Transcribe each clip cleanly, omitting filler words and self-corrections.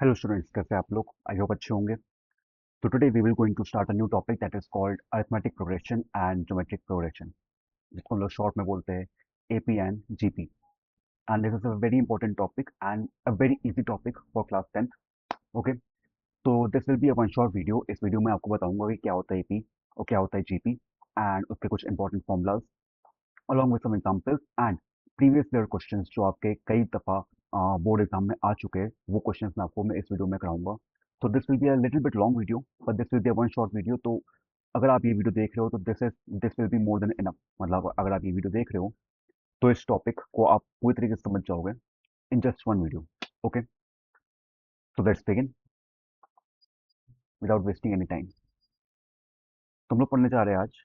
Hello students, कैसे आप लोग? I hope अच्छे होंगे. So today we will going to start a new topic that is called arithmetic progression and geometric progression, जिसको हम लोग short में बोलते हैं AP and GP. And this is a very important topic and a very easy topic for class 10th. Okay, तो this will be a one short video. इस video में आपको बताऊंगा कि क्या होता है AP और क्या होता है GP and उसके कुछ important formulas along with some examples and previous year questions जो आपके कई दफ़ा बोर्ड एग्जाम में आ चुके हैं वो क्वेश्चंस मैं इस वीडियो में कराऊंगा. तो this will be a little bit long video but this will be a one short video. तो अगर आप ये वीडियो देख रहे हो तो this will be more than enough. मतलब अगर आप ये वीडियो देख रहे हो तो इस टॉपिक को आप पूरी तरीके से समझ जाओगे in just one video. Okay, so let's begin without wasting any time. तुम लोग पढ़ने जा रहे हैं आज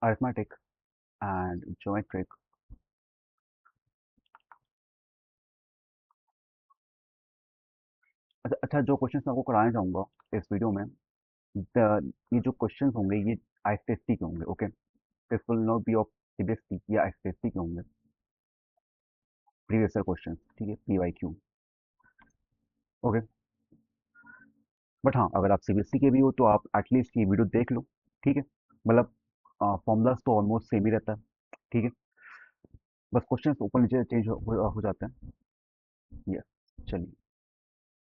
अरिथमेटिक एंड ज्योमेट्रिक. अच्छा अच्छा, जो क्वेश्चंस मैं आपको कराने जाऊंगा इस वीडियो में, ये जो क्वेश्चंस होंगे ये आईसीएससी के होंगे. Okay, this will not be of CBSE या आईसीएससी के होंगे, प्रीवियस ईयर क्वेश्चंस. ठीक है, पीवाईक्यू. ओके, बट हाँ, अगर आप सीबीएसई के भी हो तो आप एटलीस्ट ये वीडियो देख लो. ठीक है, मतलब फॉर्मूलाज तो ऑलमोस्ट सेम ही रहता है. ठीक है, बस क्वेश्चंस ऊपर नीचे चेंज हो जाते हैं. यस, चलिए.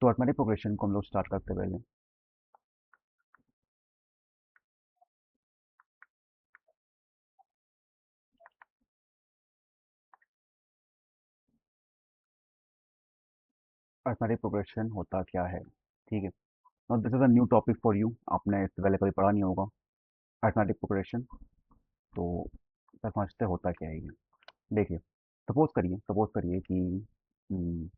तो अर्थमेटिक प्रोग्रेशन को हम लोग स्टार्ट करते हैं पहले. अर्थमेटिक प्रोग्रेशन होता क्या है? ठीक है, now this is a new topic for you. आपने इससे पहले कभी पढ़ा नहीं होगा अर्थमेटिक प्रोग्रेशन. तो सर समझते होता क्या है ये. देखिए, सपोज करिए कि हम्म,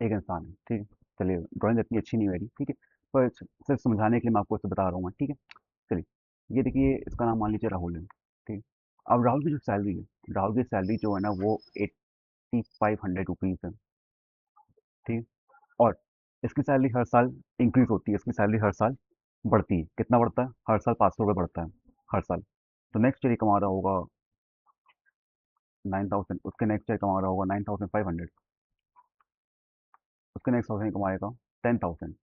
एक इंसान है. ठीक है, चलिए, ड्राइंग इतनी अच्छी नहीं है मेरी. ठीक है, पर सिर्फ समझाने के लिए मैं आपको इसे बता रहा हूँ. ठीक है, चलिए. ये देखिए, इसका नाम मान लीजिए राहुल है. ठीक है, अब राहुल की जो सैलरी है, राहुल की सैलरी जो है ना वो 8500 रुपीज़ है. ठीक है, और इसकी सैलरी हर साल इंक्रीज होती है. इसकी सैलरी हर साल बढ़ती है. कितना बढ़ता है? हर साल 500 रुपये बढ़ता है, हर साल. तो नेक्स्ट ईयर कमा रहा होगा 9000. उसके नेक्स्ट ईयर कमा रहा होगा 9500. उसके नेक्स्ट थाउजेंड कमाएगा 10,000.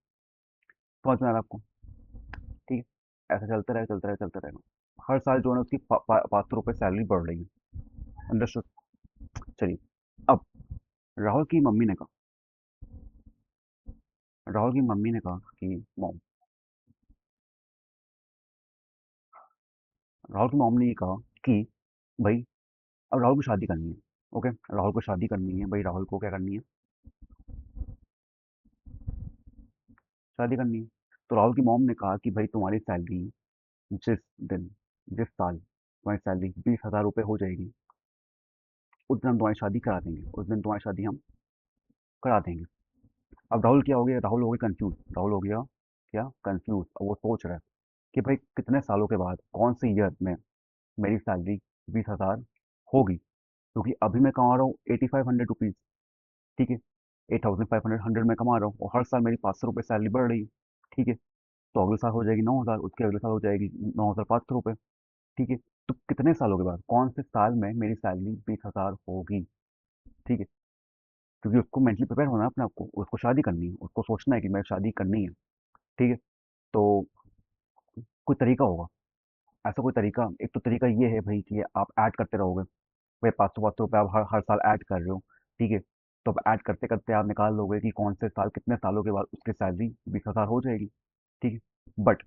समझ में आ रहा है आपको? ठीक है, ऐसा चलता रहेगा, चलता रहेगा, चलता रहेगा. हर साल जो है ना उसकी 500 रुपये सैलरी बढ़ रही है. अंडरस्टूड? चलिए, अब राहुल की मम्मी ने कहा, राहुल की मम्मी ने कहा कि मॉम, राहुल की मॉम ने ये कहा कि भाई, अब राहुल को शादी करनी है. ओके, राहुल को शादी करनी है भाई. राहुल को क्या करनी है? शादी करनी है. तो राहुल की मॉम ने कहा कि भाई तुम्हारी सैलरी जिस दिन, जिस साल तुम्हारी सैलरी 20,000 रुपये हो जाएगी, उस दिन हम तुम्हारी शादी करा देंगे. उस दिन तुम्हारी शादी हम करा देंगे. अब राहुल क्या हो गया? राहुल हो गया कंफ्यूज. राहुल हो गया क्या? कंफ्यूज. अब वो सोच रहा है कि भाई कितने सालों के बाद, कौन से ईयर में मेरी सैलरी 20,000 होगी. क्योंकि अभी मैं कमा रहा हूँ 8500 रुपीज़. ठीक है, 8500 में कमा रहा हूँ और हर साल मेरी 500 रुपये सैलरी बढ़ रही है. ठीक है, तो अगले साल हो जाएगी 9,000. उसके अगले साल हो जाएगी 9,500 रुपये. ठीक है, तो कितने सालों के बाद, कौन से साल में मेरी सैलरी 20,000 होगी? ठीक है, क्योंकि उसको मेंटली प्रिपेयर होना है अपने आप को. उसको शादी करनी है, उसको सोचना है कि मैं शादी करनी है. ठीक है, तो कोई तरीका होगा. ऐसा कोई तरीका, एक तो तरीका ये है भाई कि आप ऐड करते रहोगे. भाई 500 500 रुपये आप हर हर साल ऐड कर रहे हो. ठीक है, तो अब ऐड करते करते आप निकाल लोगे कि कौन से साल, कितने सालों के बाद उसकी सैलरी 20,000 हो जाएगी. ठीक है, बट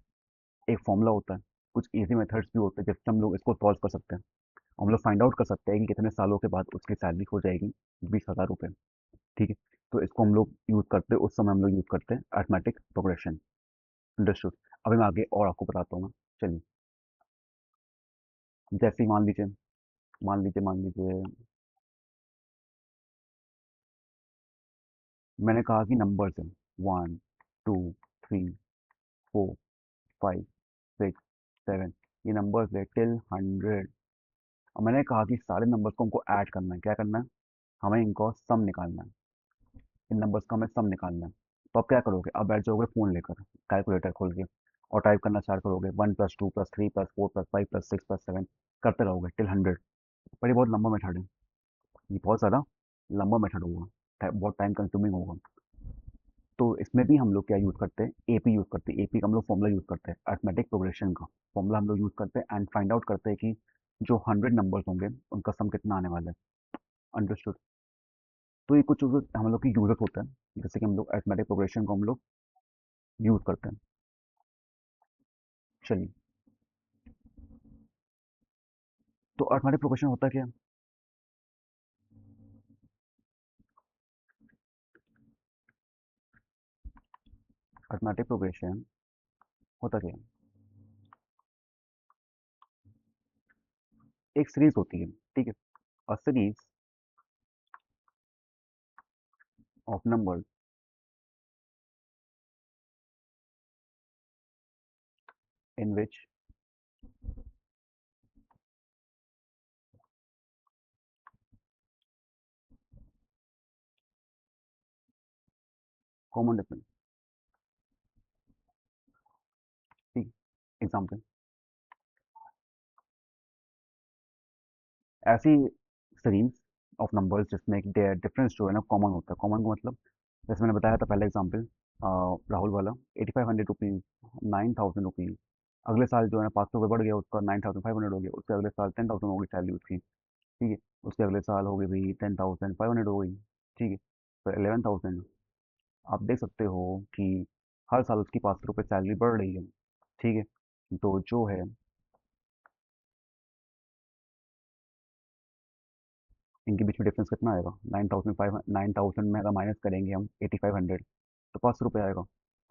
एक फॉर्मूला होता है, कुछ इजी मेथड्स भी होते हैं जिससे हम लोग इसको सॉल्व कर सकते हैं. हम लोग फाइंड आउट कर सकते हैं कि कितने सालों के बाद उसकी सैलरी हो जाएगी 20,000 रुपये. ठीक है, तो इसको हम लोग यूज़ करते हैं, उस समय हम लोग यूज़ करते हैं अर्थमेटिक प्रोग्रेशन. अंडरस्टूड? अभी मैं आगे और आपको बताता हूँ मैं. चलिए, जैसे ही मान लीजिए मैंने कहा कि नंबर्स हैं 1 2 3 4 5 6 7. ये नंबर्स है टिल 100. और मैंने कहा कि सारे नंबर्स को हमको ऐड करना है. क्या करना है? हमें इनको सम निकालना है. इन नंबर्स का हमें सम निकालना है. तो आप क्या करोगे, आप बैठ जाओगे फ़ोन लेकर, कैलकुलेटर खोल के, और टाइप करना स्टार्ट करोगे, 1 + 2 + 3 + 4 + 5 + 6 + 7 करते रहोगे टिल 100। पर ये बहुत लंबा मेथड है, ये बहुत ज़्यादा लंबा मेथड होगा, बहुत टाइम कंज्यूमिंग होगा। तो इसमें भी हम लोग क्या यूज़ करते हैं, एपी यूज़ करते हैं। एपी का हम लोग फॉर्मूला यूज़ करते हैं, अरिथमेटिक प्रोग्रेशन का फॉर्मूला हम लोग यूज़ करते हैं, एंड फाइंड आउट करते हैं कि जो 100 नंबर्स होंगे उनका सम कितना आने वाला है। अंडरस्टूड। तो ये कुछ हम लोग के यूजर्स होते हैं, जैसे कि हम लोग अरिथमेटिक प्रोग्रेशन को हम लोग यूज़ करते हैं। चलिए, तो अरिथमेटिक प्रोग्रेशन होता क्या है? अरिथमेटिक प्रोग्रेशन होता क्या है? एक सीरीज होती है, ठीक है, a series of numbers in which common difference. ठीक, एग्जाम्पल, ऐसी सीरीज ऑफ नंबर्स जिसमें डिफरेंस जो है ना कॉमन होता है। कॉमन का मतलब, जैसे मैंने बताया था पहला एग्जांपल, राहुल वाला, 8500 रुपीज़, 9000 रुपीज़। अगले साल जो है ना 500 रुपये बढ़ गया, उसका 9500 हो गया, उसके अगले साल 10,000 हो गई सैलरी उसकी, ठीक है। उसके अगले साल हो गई भाई 10,500 हो गई, ठीक है, फिर 11,000। आप देख सकते हो कि हर साल उसकी 500 रुपये सैलरी बढ़ रही है, ठीक है। तो जो है, इनके बीच में डिफरेंस कितना आएगा, 9,000 में अगर माइनस करेंगे हम 8,500, तो 500 रुपये आएगा।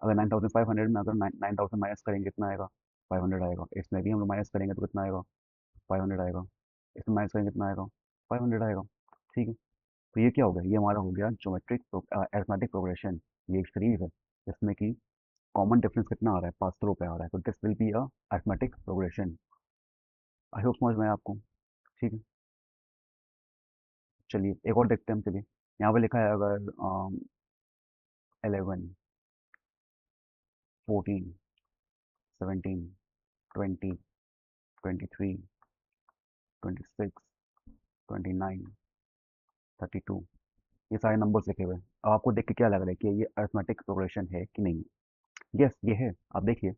अगर 9,500 में अगर 9,000 माइनस करेंगे कितना आएगा, 500 आएगा। इसमें भी हम लोग माइनस करेंगे तो कितना आएगा, 500 आएगा। इसमें माइनस करेंगे कितना आएगा, 500 आएगा, ठीक है। तो ये क्या हो गया, ये हमारा हो गया ज्योमेट्रिक अरिथमेटिक प्रोग्रेशन। ये एक सीरीज है जिसमें कि कॉमन डिफरेंस कितना आ रहा है, 500 रुपये आ रहा है, तो this will be a arithmetic progression. I hope समझ में आया आपको, ठीक है। चलिए एक और देखते हैं हम, चलिए यहाँ पे लिखा है, अगर 11, 14, 17, 20, 23, 26, 29, 32, ये सारे नंबर्स लिखे हुए हैं। अब आपको देख के क्या लग रहा है कि ये अरिथमेटिक प्रोग्रेशन है कि नहीं? यस, ये है। आप देखिए,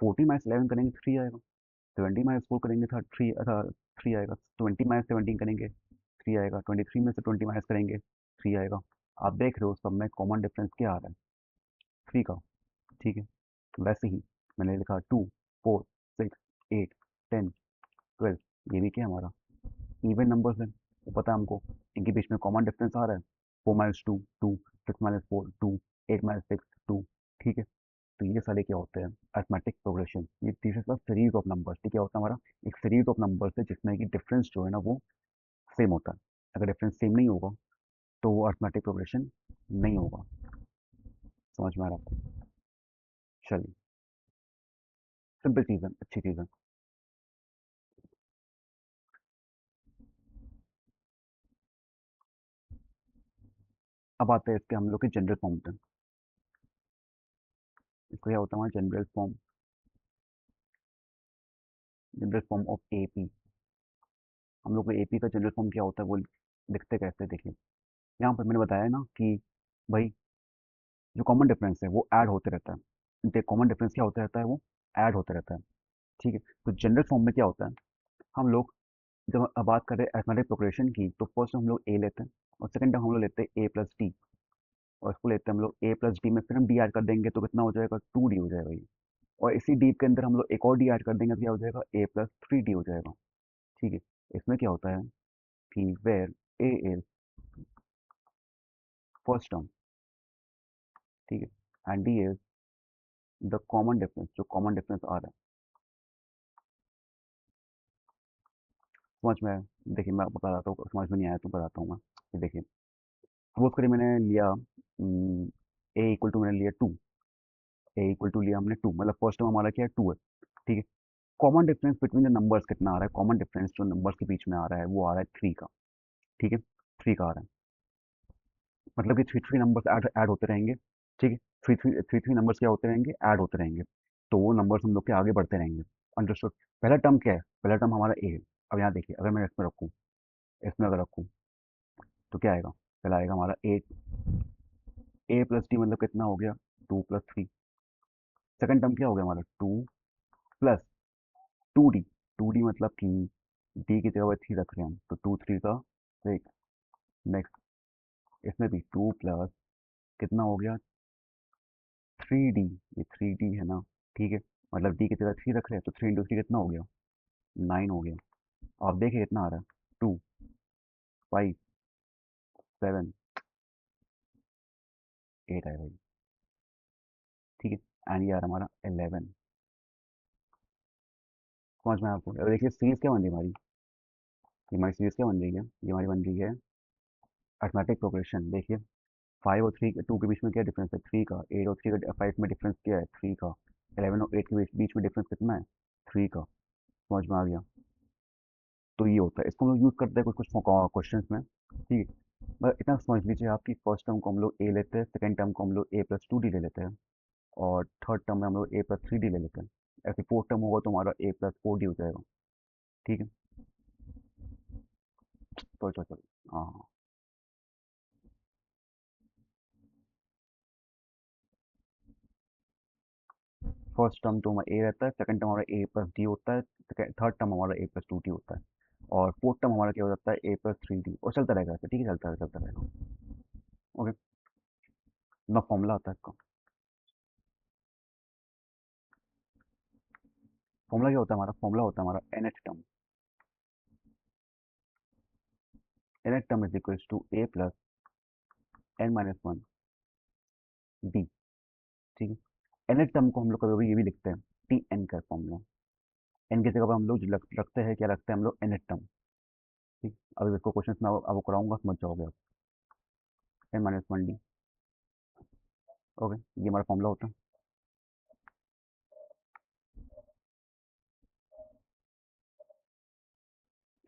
40 - 11 करेंगे तो 3 आएगा, 20 - 4 करेंगे था 3 आएगा, 20 - 17 करेंगे 3 आएगा, 23 में से 20 माइनस करेंगे 3 आएगा। आप देख रहे हो सब में कॉमन डिफरेंस क्या आ रहा है, 3 का, ठीक है। वैसे ही मैंने लिखा 2, 4, 6, 8, 10, 12, ये भी क्या है हमारा, इवन नंबर्स हैं, वो पता है हमको, इनके बीच में कॉमन डिफरेंस आ रहा है। 4 - 2 2, 6 - 4 2, 8 - 6 2, ठीक है। तो ये सारे क्या होते हैं, अरिथमेटिक प्रोग्रेशन। ये this is a series of numbers, ठीक है, होता है हमारा एक सीरीज ऑफ नंबर्स है जिसमें कि डिफरेंस जो है ना वो सेम होता है। अगर डिफरेंस सेम नहीं होगा तो वो अरिथमेटिक प्रोग्रेशन नहीं होगा। समझ में आ रहा है आपको? चलिए, सिंपल चीज़ है, अच्छी चीज़ है। अब आते हैं इसके हम लोग के जनरल फॉर्म पे। इसको क्या होता है हमारा जनरल फॉर्म ऑफ एपी। हम लोग को एपी का जनरल फॉर्म क्या होता है वो लिखते कैसे हैं, देखिए। यहाँ पर मैंने बताया ना कि भाई जो कॉमन डिफरेंस है वो ऐड होते रहता है। देख, कॉमन डिफरेंस क्या होता रहता है, वो ऐड होते रहता है, ठीक है। तो जनरल फॉर्म में क्या होता है, हम लोग जब अब बात करें अरिथमेटिक प्रोग्रेशन की, तो फर्स्ट हम लोग ए लेते हैं, और सेकंड हम लोग लेते हैं A + D, और इसको लेते हैं हम लोग A + D में फिर हम डी ऐड कर देंगे तो कितना हो जाएगा, 2D हो जाएगा ये। और इसी डी के अंदर हम लोग एक और डी ऐड कर देंगे तो क्या हो जाएगा, A + 3D हो जाएगा, ठीक है। इसमें क्या होता है कि where A is first term, ठीक है, and D is the common difference, जो कॉमन डिफरेंस आ रहा है। समझ में आया? देखिए मैं आपको बताता हूँ, समझ में नहीं आया तो बताता हूँ मैं। ये देखिए, सपोज करिए मैंने लिया A = मैंने लिया 2, A = लिया हमने 2, मतलब फर्स्ट टर्म हमारा क्या है, 2 है, ठीक है। Common difference between the numbers कितना आ रहा है, कॉमन डिफरेंस जो नंबर्स के बीच में आ रहा है वो आ रहा है 3 का, ठीक है। 3 का आ रहा है, मतलब कि three three numbers add add होते रहेंगे, ठीक है। Three three three three numbers क्या होते रहेंगे, ऐड होते रहेंगे। तो वो नंबर्स हम लोग के आगे बढ़ते रहेंगे। अंडरस्टूड। पहला टर्म क्या है? पहला टर्म हमारा ए है। अब यहाँ देखिए, अगर मैं इसमें रखूँ, इसमें अगर रखूँ, तो क्या आएगा? पहला आएगा हमारा ए। ए प्लस डी मतलब कितना हो गया? 2 + 3। सेकंड टर्म क्या हो गया हमारा? 2 प्लस 2d। 2d मतलब कि डी की जगह 3 रख रहे हैं हम, तो 2 3 का 6। नेक्स्ट, इसमें भी 2 प्लस कितना हो गया? 3d। ये 3d है ना? ठीक है। मतलब डी की जगह 3 रख रहे हैं, तो 3 × 3 कितना हो गया? 9 हो गया। आप देखिए कितना आ रहा है। 2 5 7 8 आया भाई। ठीक है। एंड ये आ रहा हमारा 11। समझ में आपको? अब देखिए सीरीज क्या बन रही है हमारी। ये हमारी सीरीज क्या बन रही है? ये हमारी बन रही है अर्थमेटिक प्रोग्रेशन। देखिए, 5 और 3 2 के बीच में क्या डिफरेंस है? 3 का। 8 और 3 का 5 में डिफरेंस क्या है? 3 का। 11 और 8 के बीच बीच में डिफरेंस कितना है? 3 का। समझ में आ गया? तो ये होता है, इसको हम लोग यूज़ करते हैं कुछ कुछ क्वेश्चन में। ठीक है। बस इतना समझ लीजिए आपकी फर्स्ट टर्म को हम लोग ए लेते हैं, सेकंड टर्म को हम लोग A + 2D ले लेते हैं, और थर्ड टर्म में हम लोग A + 3D ले लेते हैं। ऐसे फोर्थ टर्म होगा तो हमारा A + 4D हो जाएगा। ठीक है। चलो। हाँ। फर्स्ट टर्म तो हमारा ए रहता है, सेकंड टर्म हमारा A + D होता है, थर्ड टर्म हमारा A + 2D होता है, और फोर्थ टर्म हमारा क्या हो जाता है? A + 3D, और चलता रहेगा ऐसे। ठीक है, चलता रहेगा। ओके। ना फॉर्मूला आता है इसका। फॉर्मूला क्या होता है हमारा? फॉर्मूला होता है हमारा nth term. nth term is equals to A + n - 1 D। ठीक है। nth टर्म को हम लोग कभी ये भी लिखते हैं Tn का फॉर्मूला। n की जगह पर हम लोग रखते हैं, क्या रखते हैं हम लोग? nth term. ठीक। अब इसको क्वेश्चन में आपको कराऊंगा, समझ जाओगे आप। n - 1 D। ओके, ये हमारा फॉर्मूला होता है।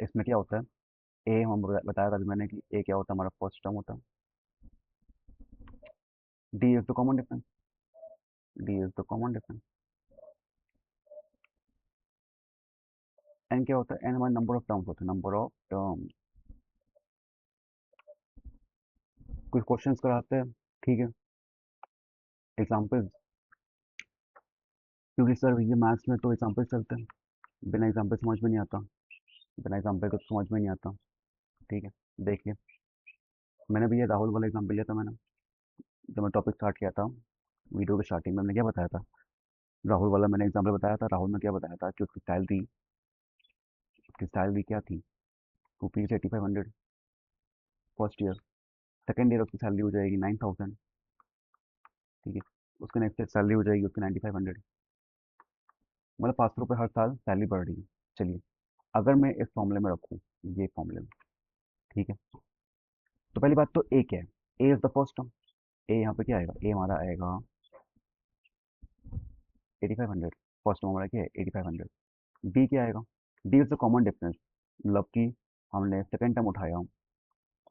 इसमें क्या होता है? ए हम बताया था अभी मैंने कि ए क्या होता है? हमारा फर्स्ट टर्म होता है। D is the common difference. D is the common difference. N क्या होता है? एन हमारा नंबर ऑफ टर्म्स होता है, नंबर ऑफ टर्म्स। कुछ क्वेश्चंस कराते हैं। ठीक है। एग्जाम्पल, क्योंकि सर ये मैथ्स में तो एग्जाम्पल चलते हैं, बिना एग्जाम्पल समझ में नहीं आता। बिना एग्जाम्पल को तो समझ में नहीं आता। ठीक है। देखिए, मैंने भी ये राहुल वाला एग्जाम्पल लिया था मैंने, जब मैं टॉपिक स्टार्ट किया था। वीडियो के स्टार्टिंग में मैंने क्या बताया था? राहुल वाला मैंने एग्जाम्पल बताया था। राहुल में क्या बताया था कि उसकी सैलरी क्या थी? ₹8500 फर्स्ट ईयर। सेकेंड ईयर उसकी सैलरी हो जाएगी 9000। ठीक है। उसके नेक्स्ट ईयर सैलरी हो जाएगी उसकी 9500। मतलब 500 रुपये हर साल सैलरी बढ़ रही है। चलिए, अगर मैं इस फॉर्मूले में रखूँ, ये फॉर्मूले में, ठीक है, तो पहली बात तो ए क्या है? A is the first term. ए यहाँ पे क्या आएगा? ए हमारा आएगा 8500। फर्स्ट टर्म हमारा क्या है? 8500। डी क्या आएगा? D is the common difference. मतलब कि हमने सेकेंड टर्म उठाया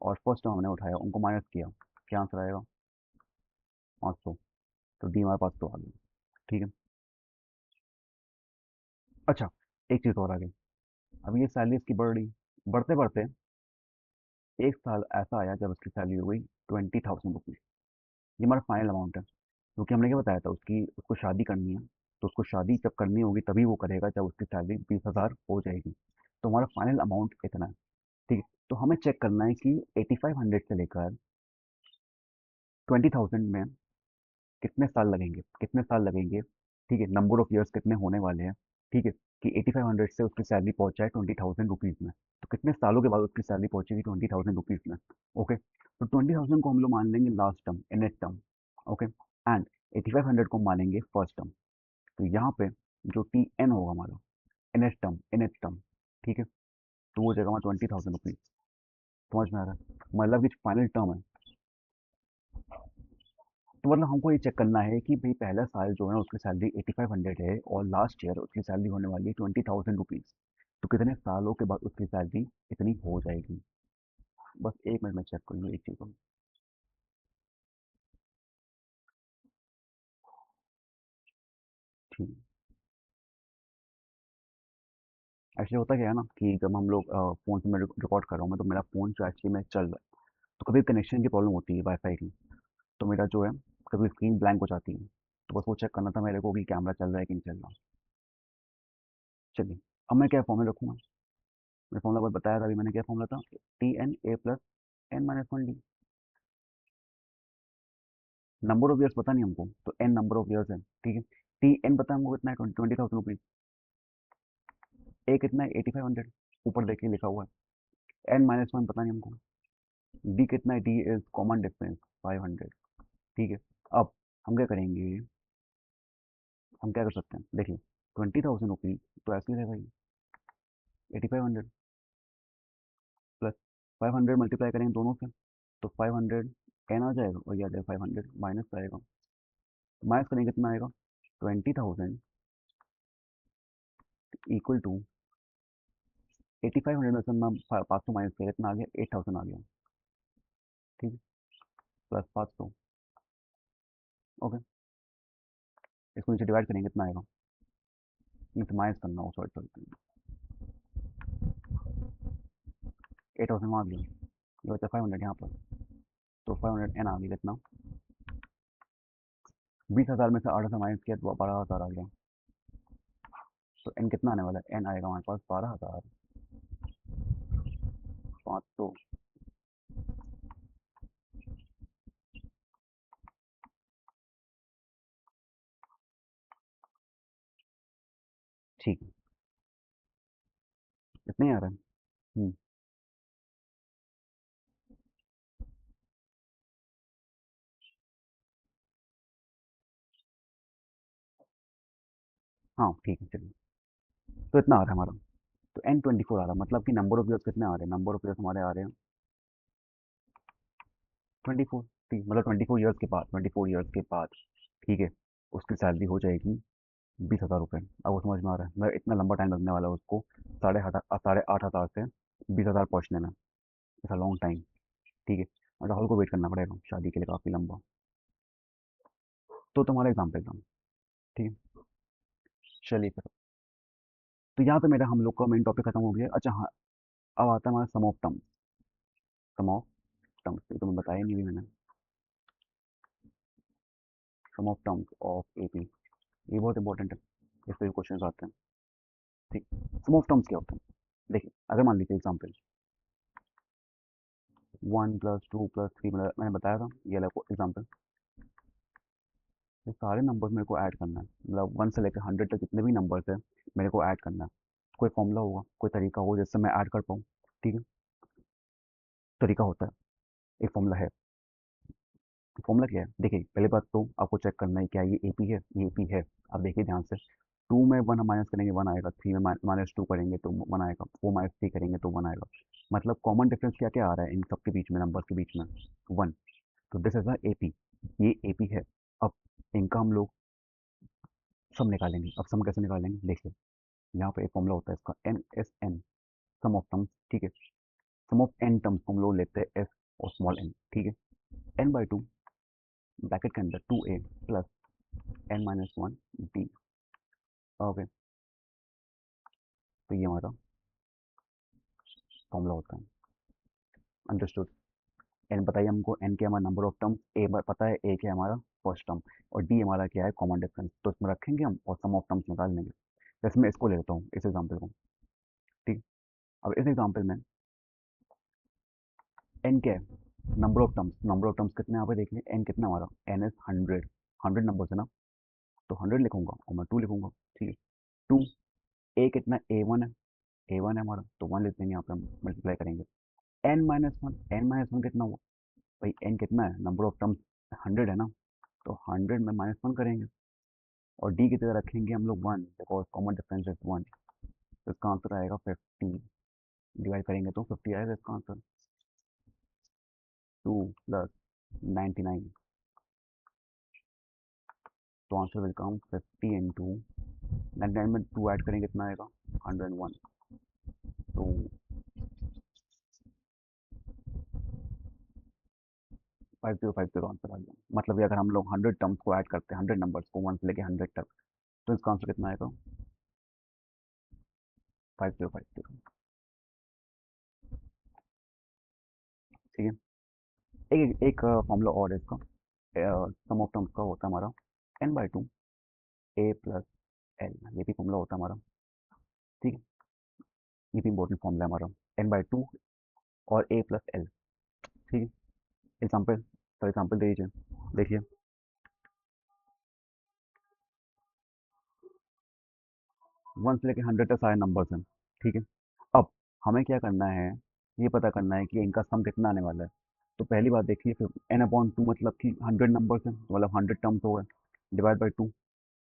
और फर्स्ट टर्म हमने उठाया, उनको माइनस किया, क्या आंसर आएगा? 500। तो डी हमारे पास तो आ गया। ठीक है। अच्छा, एक चीज़ और आ गई। अब ये सैलरी इसकी बढ़ रही, बढ़ते बढ़ते एक साल ऐसा आया जब उसकी सैलरी हो गई 20,000 रुपीज़। ये हमारा फाइनल अमाउंट है, क्योंकि हमने क्या बताया था, उसकी उसको शादी करनी है। तो उसको शादी जब करनी होगी तभी वो करेगा जब उसकी सैलरी 20,000 हो जाएगी। तो हमारा फाइनल अमाउंट इतना है। ठीक है। तो हमें चेक करना है कि 8500 से लेकर 20,000 में कितने साल लगेंगे, कितने साल लगेंगे। ठीक है। नंबर ऑफ ईयर्स कितने होने वाले हैं। ठीक है। कि 8500 से उसकी सैलरी पहुंच जाए 20,000 रुपीज़ में, तो कितने सालों के बाद उसकी सैलरी पहुंचेगी 20,000 रुपीज़ में। ओके। तो 20,000 को हम लोग मान लेंगे last term, net term. Okay. And 8500 को मानेंगे फर्स्ट टर्म। तो यहाँ पे जो Tn होगा हमारा, एन एच टर्म। ठीक है। तो वो जगह हमारा 20,000 रुपीज़। समझ में आ रहा है? मतलब कि फाइनल टर्म है। तो मतलब हमको ये चेक करना है कि भाई पहला साल जो है उसकी सैलरी 8500 है, और लास्ट ईयर उसकी सैलरी होने वाली है 20,000 रुपीज़। तो कितने सालों के बाद उसकी सैलरी इतनी हो जाएगी? बस 1 मिनट में चेक कर लो एक चीज़ को। एक्चुअली होता क्या है ना कि जब हम लोग फ़ोन से मैं रिकॉर्ड कर रहा हूँ मैं, तो मेरा फ़ोन जो एक्चुअली में चल रहा है, तो कभी कनेक्शन की प्रॉब्लम होती है वाईफाई की। तो मेरा जो है कभी स्क्रीन ब्लैंक हो जाती है। तो बस वो चेक करना था मेरे को कि कैमरा चल रहा है कि नहीं चल रहा। चलिए, अब मैं क्या फॉर्मूला रखूँगा। मैं फॉर्मूला बस बताया था अभी मैंने, क्या फॉर्मूला था? T N A plus N minus one D. Number of years पता नहीं हमको, तो एन नंबर ऑफ ईयर्स है, ठीक है। टी एन पता है हमको कितना है, 20,000 रुपीज़। ए कितना है, 8500, ऊपर देखिए लिखा हुआ है। एन माइनस वन पता नहीं हमको। डी कितना है, डी इज कॉमन डिफरेंस 500, ठीक है। अब हम क्या करेंगे, हम क्या कर सकते हैं, देखिए 20,000 रुपीज़ तो ऐसे ही रहेगा ये, 8500 प्लस 500 मल्टीप्लाई करेंगे दोनों से, तो 500 एन आ जाएगा, और ये आ जाएगा 500 माइनस आएगा। माइनस करेंगे कितना आएगा, 20,000 इक्वल टू 8500 में से मैं 500 माइनस किया, कितना आ गया, 8000 आ गया, ठीक है। Plus 500, okay. इसको नीचे डिवाइड करेंगे कितना आएगा, नीचे माइनस करना हो, सॉरी सॉरी, 8000 आ गया, ये बचा 500 यहाँ पर। तो 500 एन आ गया कितना, 20,000 में से 8,000 माइनस किया तो 12,000 आ गया। तो एन कितना आने वाला है, एन आएगा हमारे पास 12,500। ठीक है, इतने ही आ रहा है। हम्म, हाँ ठीक है, चलिए। तो इतना आ रहा है हमारा, तो N24 आ रहा है, मतलब कि नंबर ऑफ ईयर्स कितने आ रहे हैं, नंबर ऑफ ईयर्स हमारे आ रहे हैं 24, ठीक, मतलब 24 ईयर्स के बाद, ठीक है, उसकी सैलरी हो जाएगी 20,000 रुपये। अब वो समझ में आ रहा है, मतलब इतना लंबा टाइम लगने वाला है उसको, 8,500 से 20,000 पहुँचने में, इट्स अ लॉन्ग टाइम, ठीक है। और राहुल को वेट करना पड़ेगा शादी के लिए काफ़ी लंबा। तो तुम्हारा एग्जाम पे एग्जाम, ठीक है। चलिए फिर, तो यहाँ पे मेरा हम लोग का मेन टॉपिक खत्म हो गया। अच्छा हाँ, अब आता है हमारा sum of terms. Sum of terms, ये तो मैं बताया नहीं भी मैंने। Sum of terms of AP, ये बहुत इंपॉर्टेंट है, इस पे क्वेश्चन आते हैं, ठीक। सम ऑफ टर्म्स क्या होते हैं, देखिए अगर मान लीजिए एग्जाम्पल 1 + 2 + 3, मतलब मैंने बताया था ये वाला एग्जाम्पल, ये सारे नंबर मेरे को ऐड करना है, मतलब 1 से लेकर 100 तक जितने भी नंबर्स है मेरे को ऐड करना है। कोई फॉर्मूला होगा, कोई तरीका हो जिससे मैं ऐड कर पाऊँ, ठीक है। तरीका होता है, एक फॉर्मूला है। फॉर्मूला क्या है, देखिए पहले बात तो आपको चेक करना है क्या ये एपी है, ये एपी है। अब देखिए ध्यान से, टू में वन माइनस करेंगे वन आएगा, थ्री में माइनस टू करेंगे तो वन आएगा, फोर माइनस थ्री करेंगे तो वन आएगा। मतलब कॉमन डिफरेंस क्या क्या आ रहा है इन सब के बीच में, नंबर के बीच में, वन। तो दिस इज अ एपी, ये एपी है। अब इनका हम लोग सम निकालेंगे। अब सम कैसे निकालेंगे, देखिए यहाँ पे एक फॉर्मूला होता है इसका, N S N, sum of terms, ठीक है। सम ऑफ एन टर्म्स हम लोग लेते हैं एस और स्मॉल एन, ठीक है। n/2 ब्रैकेट के अंदर 2a plus n-1 b, okay. तो ये हमारा फॉर्मूला होता है, अंडरस्टूड। एन बताइए हमको, एन क्या हमारा नंबर ऑफ टर्म, ए पता है, ए क्या है हमारा फर्स्ट टर्म, और डी हमारा क्या है कॉमन डिफरेंस, तो इसमें रखेंगे हम और सम ऑफ टर्म्स निकाल लेंगे। जैसे मैं इसको ले लेता हूँ, इस एग्जाम्पल को, ठीक। अब इस एग्जाम्पल में एन क्या है, number of terms, number of terms कितने यहाँ पे देखिए, एन कितना हमारा, एन इज 100, 100 नंबर है ना, तो 100 लिखूंगा और मैं 2 लिखूंगा, ठीक है। टू, ए कितना, ए 1 है, ए 1 है हमारा, तो 1 लिख देंगे यहाँ पे, हम मल्टीप्लाई करेंगे। n-1, n-1 कितना हुआ, भाई एन कितना है, नंबर ऑफ टर्म्स 100 है ना, तो 100 में -1 करेंगे, और डी की जगह रखेंगे हम लोग 1, बिकॉज कॉमन डिफरेंस इज 1। तो इसका आंसर आएगा 50, डिवाइड करेंगे तो 50 आएगा इसका आंसर। 2 + 99, तो आंसर विल कम 50 इंटू 99 में 2 ऐड करेंगे कितना आएगा, 101। तो 5050 आंसर आ गया। मतलब ये अगर हम लोग 100 टर्म्स को ऐड करते हैं, 100 नंबर्स को 1 से लेके 100 तक, तो इसका आंसर कितना आएगा, 5050। ठीक है। एक एक फॉर्मूला और है इसका, सम ऑफ टर्म्स का होता है हमारा n/2 a+l, ये भी फॉर्मूला होता है हमारा। ठीक है। ये भी इंपॉर्टेंट फॉर्मूला है हमारा, n/2 और a+l। ठीक है। एग्जाम्पल, फॉर एग्जाम्पल दे दीजिए। देखिए, 1 से लेकर 100 तक सारे नंबर्स हैं। ठीक है। अब हमें क्या करना है, ये पता करना है कि इनका सम कितना आने वाला है। तो पहली बात देखिए, फिर n/2 मतलब कि 100 नंबर्स हैं, तो मतलब 100 टर्म्स हो गए, डिवाइड बाई 2।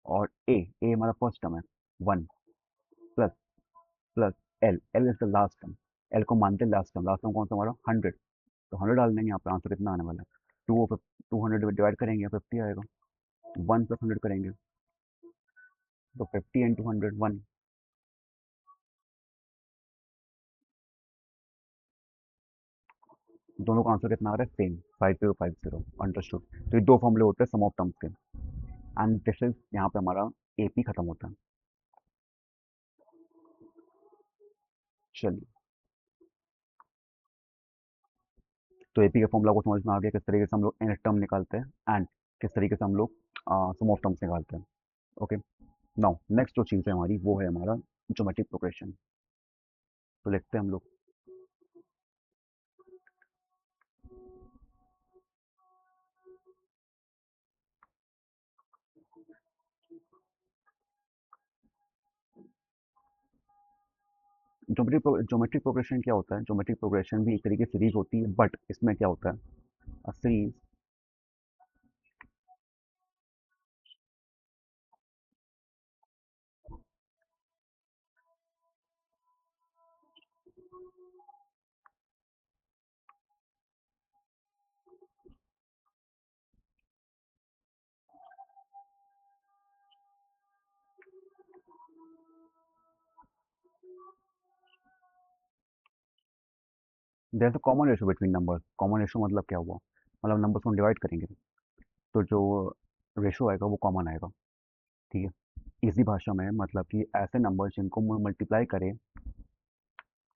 और ए हमारा फर्स्ट टर्म है, 1, plus plus L, L is the last term. L को मानते हैं लास्ट टर्म, लास्ट टर्म कौन सा हमारा 100। तो 100 डाल देंगे यहाँ पे, आंसर कितना आने वाला है, 200 डिवाइड करेंगे 50 आएगा। 1 + 100 करेंगे तो 50 × 100, 1। दोनों का आंसर कितना आ रहा है, सेम, 5050। अंडरस्टूड। तो ये दो फॉर्मूले होते हैं सम ऑफ टर्म्स के, एंड दिस इज, यहाँ पे हमारा एपी खत्म होता है। चलिए, तो एपी के फॉर्मूला को समझ में आ गया, किस तरीके से हम लोग एन टर्म निकालते हैं एंड किस तरीके से हम लोग सम ऑफ टर्म्स निकालते हैं। ओके। नाउ नेक्स्ट जो चीज़ है हमारी, वो है हमारा ज्योमेट्रिक प्रोग्रेशन। तो लिखते हैं हम लोग, ज्योमेट्रिक प्रोग्रेशन क्या होता है, ज्योमेट्रिक प्रोग्रेशन भी एक तरीके से सीरीज होती है, बट इसमें क्या होता है, series, there is a common ratio between numbers. Common ratio मतलब क्या हुआ, मतलब नंबर्स को डिवाइड करेंगे तो जो रेशो आएगा वो कॉमन आएगा। ठीक है। इसी भाषा में मतलब कि ऐसे नंबर जिनको मल्टीप्लाई करें,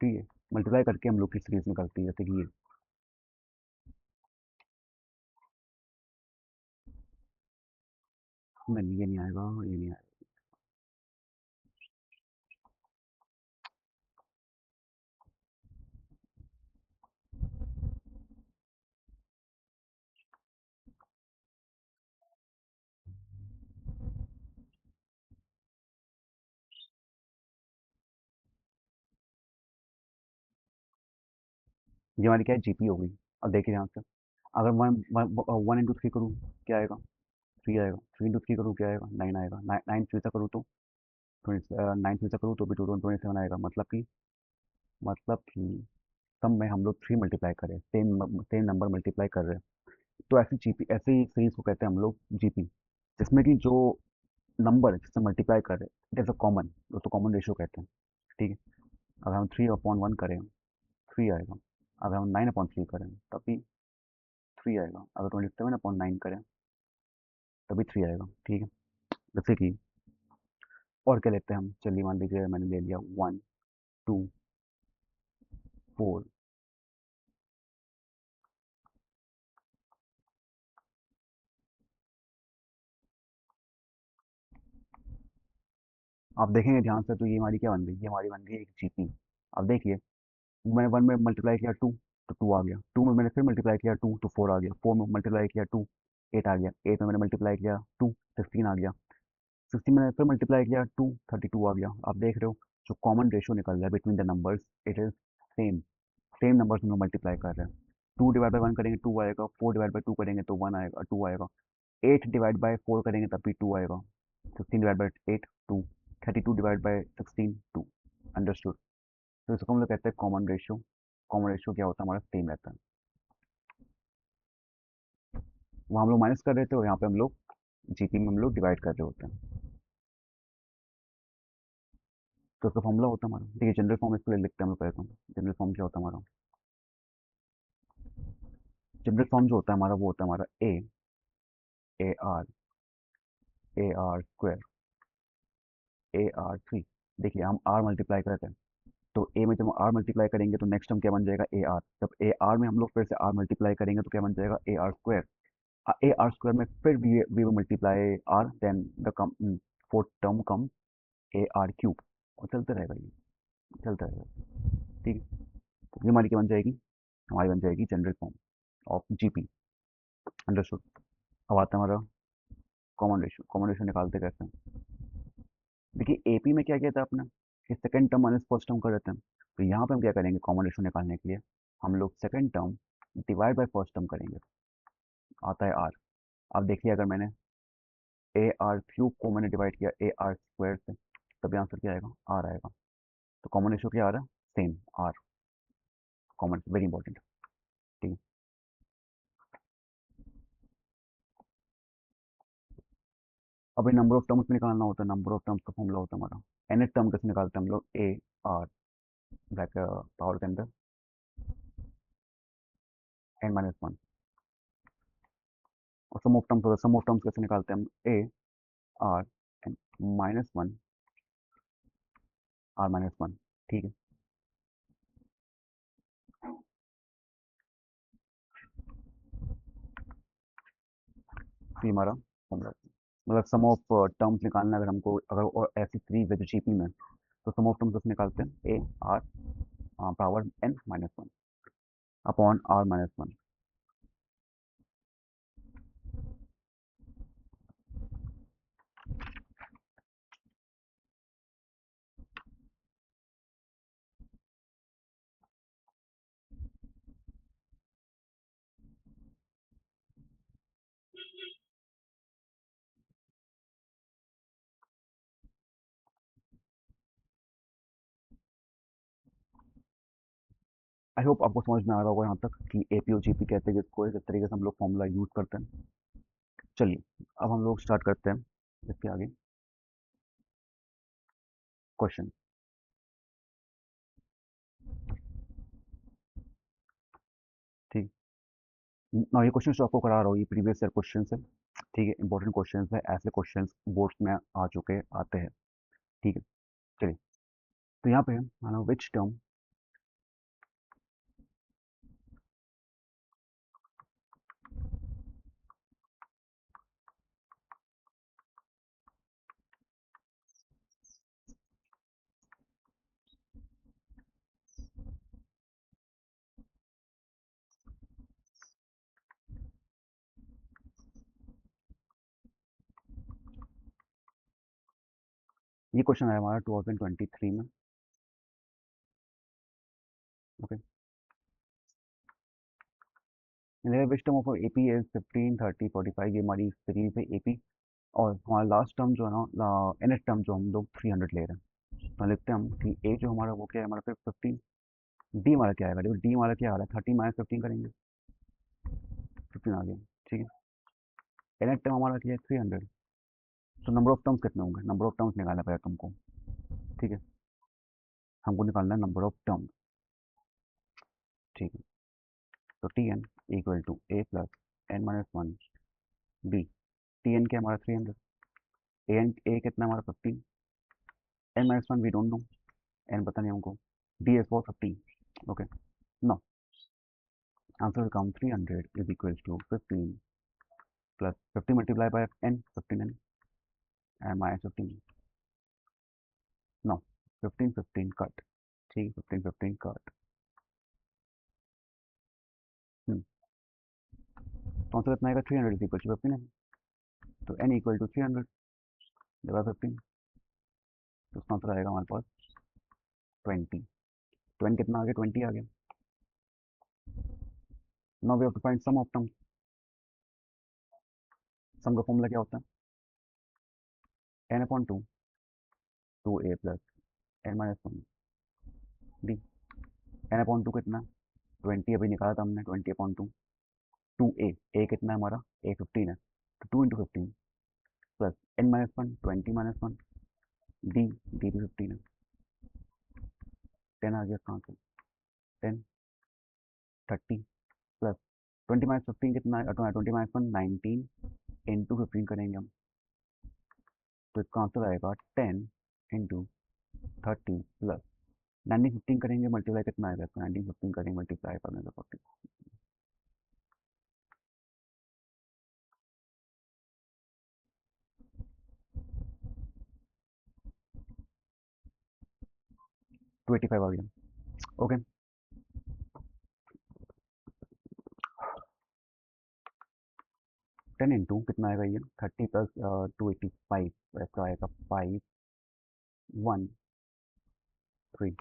ठीक है, मल्टीप्लाई करके हम लोग की सीरीज निकलती है, जैसे कि ये। नहीं, ये नहीं आएगा, ये नहीं आएगा। ये हमारी क्या है, जीपी होगी। अब देखिए ध्यान से, अगर वन वन इंटू थ्री करूँ, क्या आएगा, 3 आएगा। 3 × 3 करूँ, क्या आएगा, 9 आएगा। नाइन थ्री से करूँ तो 9 थ्री से करूँ तो भी 27 आएगा। मतलब कि सम में हम लोग 3 मल्टीप्लाई करें, सेम सेम नंबर मल्टीप्लाई कर रहे हैं, तो ऐसी जीपी, ऐसी सीरीज को कहते हैं हम लोग जीपी, जिसमें कि जो नंबर जिससे मल्टीप्लाई कर रहे हैं इट इज़ अ कॉमन, उसको कॉमन रेशियो कहते हैं। ठीक है। अगर हम 3/1 करें, 3 आएगा। अगर हम 9/3 करें तब भी 3 आएगा। अगर 27/9 करें तभी 3 आएगा। ठीक है। जैसे कि और क्या लेते हैं हम, चलिए मान लीजिए मैंने ले लिया 1, 2, 4। आप देखेंगे ध्यान से तो ये हमारी क्या बन गई, ये हमारी बन गई एक जीपी। अब देखिए, मैंने 1 में मल्टीप्लाई किया 2, तो 2 आ गया। 2 में मैंने फिर मल्टीप्लाई किया 2, तो 4 आ गया। 4 में मल्टीप्लाई किया 2, 8 आ गया। 8 में मैंने मल्टीप्लाई किया 2, 16 आ गया। 16 में मैंने फिर मल्टीप्लाई किया 2, 32 आ गया। आप देख रहे हो, जो कॉमन रेशियो निकल रहा है between the numbers, it is same. Same numbers हम लोग मल्टीप्लाई कर रहे हैं। 2/1 करेंगे 2 आएगा, 4/2 करेंगे तो 1 आएगा, 2 आएगा। 8/4 करेंगे तब भी 2 आएगा। 16/8, 2। 32/16, 2। अंडरस्टूड। तो इसको हम लोग कहते हैं कॉमन रेशियो। कॉमन रेशियो क्या होता है, हमारा सेम रहता है। वहाँ हम लोग माइनस कर रहे थे और यहाँ पे हम लोग जीपी में हम लोग डिवाइड कर रहे होते हैं। तो उसका फॉर्मूला होता है हमारा, देखिए जनरल फॉर्म इसको ले लिखते हैं हम लोग पहले। तो जनरल फॉर्म क्या होता है हमारा, जनरल फॉर्म जो होता है हमारा वो होता है हमारा ए आर स्क्वायर, AR3। देखिए हम आर मल्टीप्लाई करते हैं, तो ए में जब हम आर मल्टीप्लाई करेंगे तो नेक्स्ट टर्म क्या बन जाएगा, ए आर। जब ए आर में हम लोग फिर से आर मल्टीप्लाई करेंगे तो क्या बन जाएगा, A R square. A R square में फिर we will multiply R, then the come fourth term come A R cube, और चलते रहेगा ये, चलता रहेगा। ठीक है, तो ये हमारी क्या बन जाएगी, हमारी बन जाएगी general form of GP. Understood. अब आता है हमारा कॉमन रेशियो। कॉमन रेशियो निकालते कैसे हैं? देखिए एपी में क्या किया था आपने कि second term minus first term कर देते हैं, तो यहाँ पे हम क्या करेंगे, कॉमन रेशियो निकालने के लिए हम लोग second term divide by first term करेंगे। आता है आर। अब देखिए अगर मैंने ए आर क्यूब को मैंने डिवाइड किया ए आर स्क्वायर से, तब आंसर क्या आएगा, आर आएगा। तो कॉमन रेशियो क्या आ रहा है, same R. Common, very important. ठीक है। अब नंबर ऑफ टर्म्स में निकालना होता है, नंबर ऑफ टर्म्स का फॉर्मूला होता है हमारा nth टर्म कैसे निकालते हैं हम लोग, ए आर ब्रैकेट पावर के अंदर एन माइनस वन, और सम ऑफ टर्म्स होता है, सम ऑफ टर्म्स कैसे निकालते हैं हम, A R N minus one R minus one. ठीक है। तो ये हमारा फॉर्मूला, मतलब सम ऑफ टर्म्स निकालना है अगर हमको, अगर और ऐसी सीरीज है जो जीपी में, तो सम ऑफ टर्म्स कैसे निकालते हैं, A R power N minus one upon R minus one. I hope आपको समझ में आ रहा होगा यहाँ तक कि एपी और जीपी कहते हैं किसको, किस तरीके से हम लोग फॉर्मूला यूज करते हैं। चलिए अब हम लोग स्टार्ट करते हैं इसके आगे क्वेश्चन। ठीक। ना ये क्वेश्चन जो आपको करा रहा हूँ ये प्रीवियस ईयर क्वेश्चन है। ठीक है, इंपॉर्टेंट क्वेश्चन है, ऐसे क्वेश्चन बोर्ड्स में आ चुके आते हैं। ठीक है। चलिए, तो यहाँ पे है माना विच टर्म, ये क्वेश्चन है हमारा 2023 में। Okay, which term of AP is 15 30 45, ये हमारी सीरीज है एपी। और हमारा लास्ट टर्म जो है ना, एनएच टर्म जो हम लोग 300 ले रहे हैं, तो लिखते हैं हम कि ए जो हमारा वो क्या है हमारा, फिर 15। डी हमारा क्या आएगा, देखो डी हमारा क्या आ रहा है, 30 माइनस 15 करेंगे, 15 आ गया। ठीक है। एनएच टर्म हमारा क्या है 300, तो नंबर ऑफ टर्म्स कितने होंगे, नंबर ऑफ टर्म्स निकालना पड़ेगा तुमको। ठीक है, हमको निकालना है नंबर ऑफ टर्म्स। ठीक है, तो T N equal to A plus N minus one B. T N क्या है हमारा 300, ए एन ए कितना है हमारा 15, N minus one we don't know, N पता नहीं हमको, B is for 15। Okay, no answer will come 300 is equals to 15 plus 50 multiplied by n, 15n and minus 15, no 15 15 cut. ठीक, 15 15 कट। तो answer कितना आएगा, 300 इज इक्वल टू 15n, तो n equal to 300 divide 15, तो उसका आंसर आएगा हमारे पास 20। तो n कितना आ गया, 20 आ गया। Now we have to find sum of terms. Sum का फॉर्मूला क्या होता है, n upon two, 2a plus n minus one b। n upon two कितना, 20 अभी निकाला था हमने, 20 अपॉन टू, 2a, a कितना है हमारा, a 15 है, तो 2 into 15 plus n minus one, 20 minus one, D, D भी 15 है, 10 आ गया कहाँ से, 10 30 प्लस 20 माइनस 15 कितना है, 20 माइनस वन 19 इंटू 15 करेंगे हम, तो इसका आंसर आएगा 10 इंटू 30 प्लस 1915 करेंगे मल्टीप्लाई कितना आएगा इसका, 1915 करेंगे मल्टीप्लाई करने का 40, 285 आ गया। ओके। 10 इंटू कितना आएगा ये, 30 प्लस 285, इसका आएगा 513।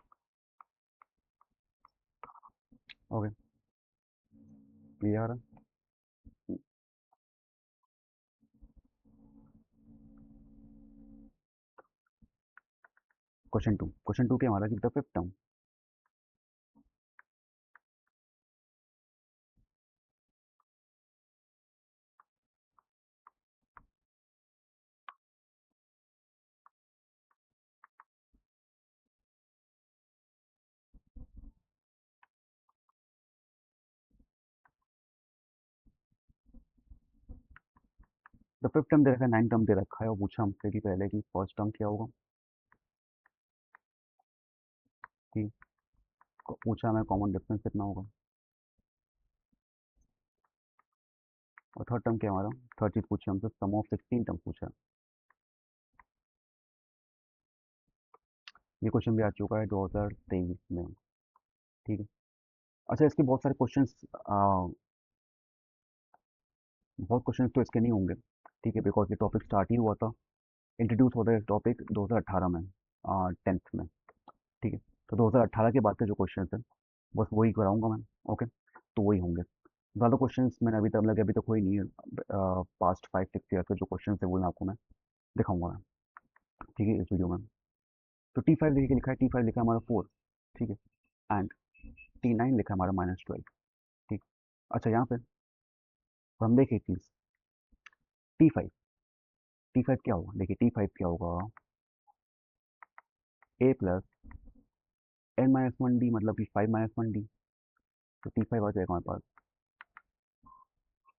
Okay, clear. क्वेश्चन टू के हमारा the fifth term. The fifth term दे रखा है, 9 टर्म दे रखा है और पूछा हमसे कि पहले कि फर्स्ट टर्म क्या होगा, कि पूछा हमें कॉमन डिफरेंस कितना होगा, और थर्ड टर्म क्या हमारा, थर्ड चीज पूछी हमसे सम ऑफ 16 टर्म पूछा। ये क्वेश्चन भी आ चुका है 2023 में। ठीक है। अच्छा, इसके बहुत सारे क्वेश्चंस, बहुत क्वेश्चंस तो इसके नहीं होंगे। ठीक है, बिकॉज ये टॉपिक स्टार्ट ही हुआ था, इंट्रोड्यूस होता है टॉपिक 2018 में, 10th में। ठीक है। तो 2018 के बाद के जो क्वेश्चन है बस वही कराऊंगा मैं। ओके, तो वही होंगे। ज़्यादा क्वेश्चंस मैंने अभी तक मतलब अभी तक कोई नहीं है, पास्ट 5-6 ईयर के जो क्वेश्चन है वो मैं आपको मैं दिखाऊंगा मैं। ठीक है, इस वीडियो में। तो T5 देखिए लिखा है, T5 लिखा है हमारा 4। ठीक है। एंड T9 लिखा है हमारा -12। ठीक। अच्छा, यहाँ पे तो हम देखें एक चीज़, T5, T5 क्या होगा, देखिए T5 क्या होगा, A प्लस n-1d मतलब कि 5-1d। तो T5 आ जाएगा हमारे पास